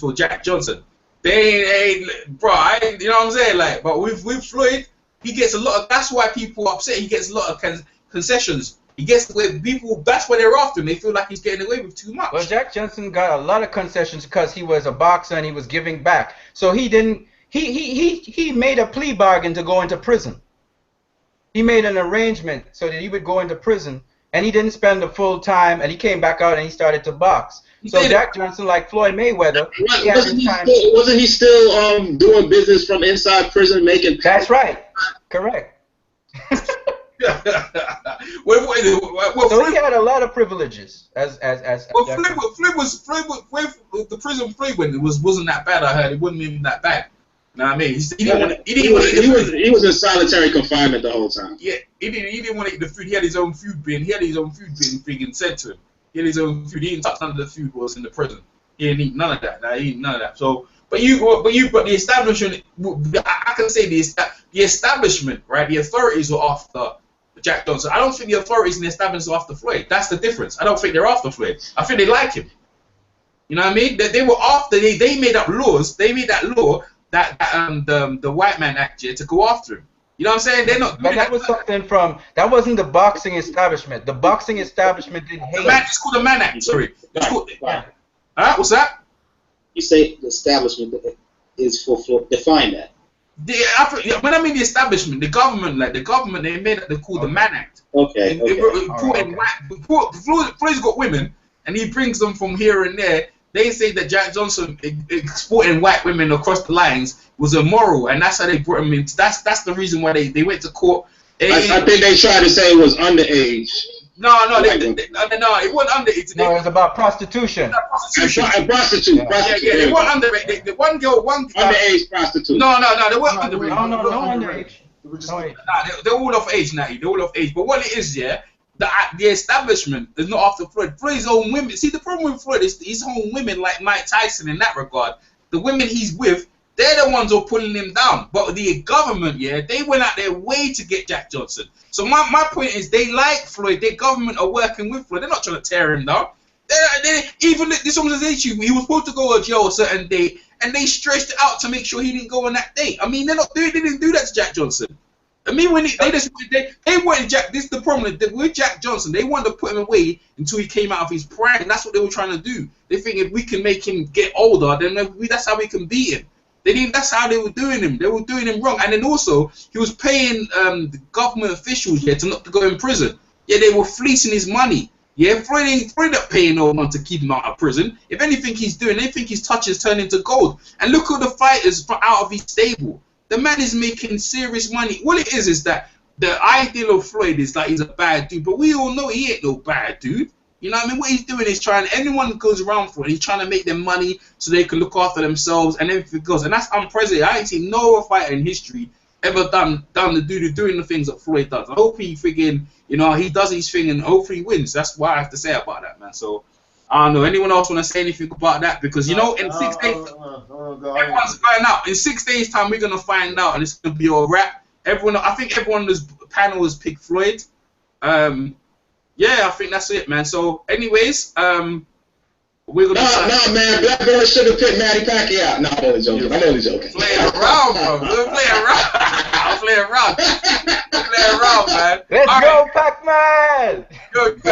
for Jack Johnson. They ain't, bro. You know what I'm saying? Like, but with Floyd, he gets a lot of. That's why people are upset. He gets a lot of concessions. He gets with people. That's why they're after him. They feel like he's getting away with too much. Well, Jack Johnson got a lot of concessions because he was a boxer and he was giving back. So he didn't. He made a plea bargain to go into prison. He made an arrangement so that he would go into prison, and he didn't spend the full time. And he came back out and he started to box. So Jack Johnson, like Floyd Mayweather, wasn't he still doing business from inside prison, making? That's right. Correct. So he had a lot of privileges as. Well, Floyd was the prison Floyd wasn't that bad. I heard it wasn't even that bad. You know what I mean? He was in solitary confinement the whole time. Yeah, he didn't want to eat the food. He had his own food bin. He had his own food bin freaking sent to him. He had his own food. He didn't touch none of the food was in the prison. He didn't eat none of that. Nah, he didn't eat none of that. So, but the establishment. I can say the establishment, right? The authorities were after Jack Johnson. I don't think the authorities and the establishment are after Floyd. That's the difference. I don't think they're after Floyd. I think they like him. You know what I mean? They were after. They made up laws. They made that law that the White Man Act to go after him. You know what I'm saying? They're not. But that was something from. That wasn't the boxing establishment. The boxing establishment didn't hate. It's called the Mann Act. Sorry. It's called. What's that? You say the establishment is for define that. When I mean the establishment, the government, they made it. They called the Mann Act. Okay. Floyd's got women, and he brings them from here and there. They say that Jack Johnson exporting white women across the lines was immoral, and that's how they brought him in. That's the reason why they went to court. I think they tried to say it was underage. No, it wasn't underage. No, it was about prostitution. Prostitute. Yeah, they weren't underage. The one girl, underage prostitute. No, they weren't underage. No underage. They're all of age, Natty. They're all of age. But what it is, the establishment is not after Floyd. Floyd's own women. See, the problem with Floyd is his own women, like Mike Tyson in that regard. The women he's with, they're the ones who are pulling him down. But the government, they went out their way to get Jack Johnson. So my point is, they like Floyd. Their government are working with Floyd. They're not trying to tear him down. Even this organization, he was supposed to go to jail a certain day, and they stretched it out to make sure he didn't go on that day. I mean, they didn't do that to Jack Johnson. I mean, when they wanted Jack, this is the problem with Jack Johnson. They wanted to put him away until he came out of his prime. And that's what they were trying to do. They think if we can make him get older, then that's how we can beat him. That's how they were doing him. They were doing him wrong. And then also, he was paying the government officials to not to go in prison. Yeah, they were fleecing his money. Yeah, Floyd not paying no one to keep him out of prison. If anything he's doing, anything his touches turn into gold. And look at the fighters out of his stable. The man is making serious money. What it is that the ideal of Floyd is that he's a bad dude, but we all know he ain't no bad dude. You know what I mean? What he's doing is anyone that goes around Floyd, he's trying to make them money so they can look after themselves and everything goes. And that's unprecedented. I ain't seen no fighter in history ever doing the things that Floyd does. I hope he freaking, he does his thing and hopefully he wins. That's what I have to say about that, man. So, I don't know. Anyone else want to say anything about that? Because, in 6 days, everyone's going out. In 6 days' time, we're going to find out, and it's going to be a wrap. I think everyone on this panel has picked Floyd. I think that's it, man. So, anyways, we're going to... No, man. Blackberry should have picked Manny Pacquiao. No, I'm only joking. Playing around, bro. We're playing around. I'm playing around, man. Let's go, Pac-Man! Good.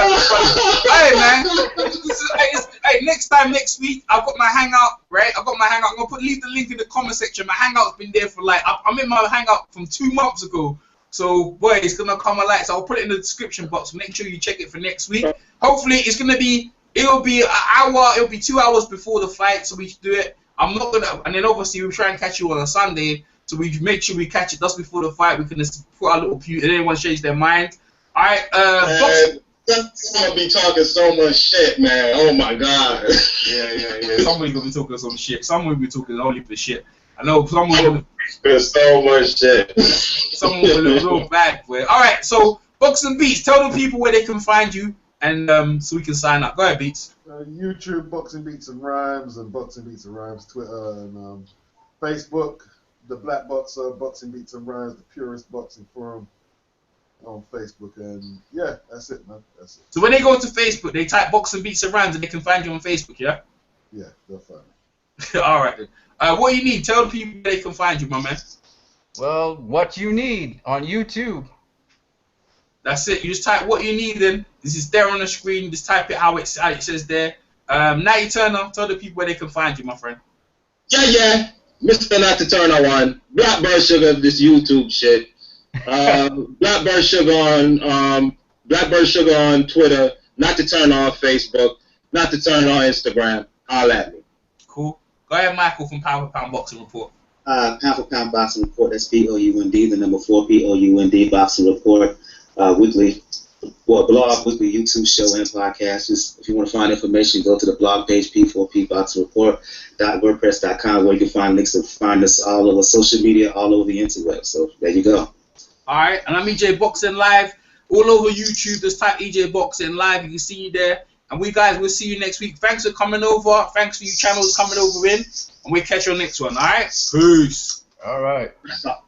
next time, next week, I've got my hangout, right? I've got my hangout. I'm gonna leave the link in the comment section. My hangout's been there for like, I'm in my hangout from 2 months ago. So, boy, it's gonna come alive. So I'll put it in the description box. Make sure you check it for next week. Hopefully, it's gonna be. It'll be an hour. It'll be 2 hours before the fight, so we should do it. I'm not gonna. And then obviously we'll try and catch you on a Sunday. So we make sure we catch it just before the fight. We can just put our little few. And anyone change their mind. All right. That's gonna be talking so much shit, man. Oh my god. Yeah. Someone's gonna be talking some shit. Someone will be talking only for shit. I know someone's gonna. There's so much shit. Someone will look real bad. All right. So Boxing Beats, tell the people where they can find you, and so we can sign up. Go ahead, Beats. YouTube, Boxing Beats and Rhymes, and Boxing Beats and Rhymes, Twitter, and Facebook, The Black Boxer, Boxing Beats and Rhymes, The Purist Boxing Forum on Facebook, and yeah, that's it, man. That's it. So when they go to Facebook, they type Boxing Beats and Rhymes, and they can find you on Facebook, yeah? Yeah, they'll find me. All right, then. What you need? Tell the people where they can find you, my man. Well, what you need on YouTube. That's it. You just type what you need in. This is there on the screen. Just type it how it says there. Natty Turner, tell the people where they can find you, my friend. Yeah. Mr. Natty Turner one. Blackbird Sugar, this YouTube shit. Blackbird Sugar on Twitter. Natty Turner on Facebook. Natty Turner on Instagram. Holla at me. Cool. Go ahead, Michael from Pound for Pound Boxing Report. Pound for Pound Boxing Report. That's POUND, the number 4 POUND Boxing Report. Weekly blog, weekly YouTube show, and podcast. Just if you want to find information, go to the blog page, P4PBoxingReport.wordpress.com, where you can find links to find us all over social media, all over the interweb. So there you go. All right, and I'm EJ Boxing Live all over YouTube. Just type EJ Boxing Live. You can see you there. And we guys will see you next week. Thanks for coming over. Thanks for you channels coming over in. And we'll catch you on next one. All right? Peace. All right. That's all.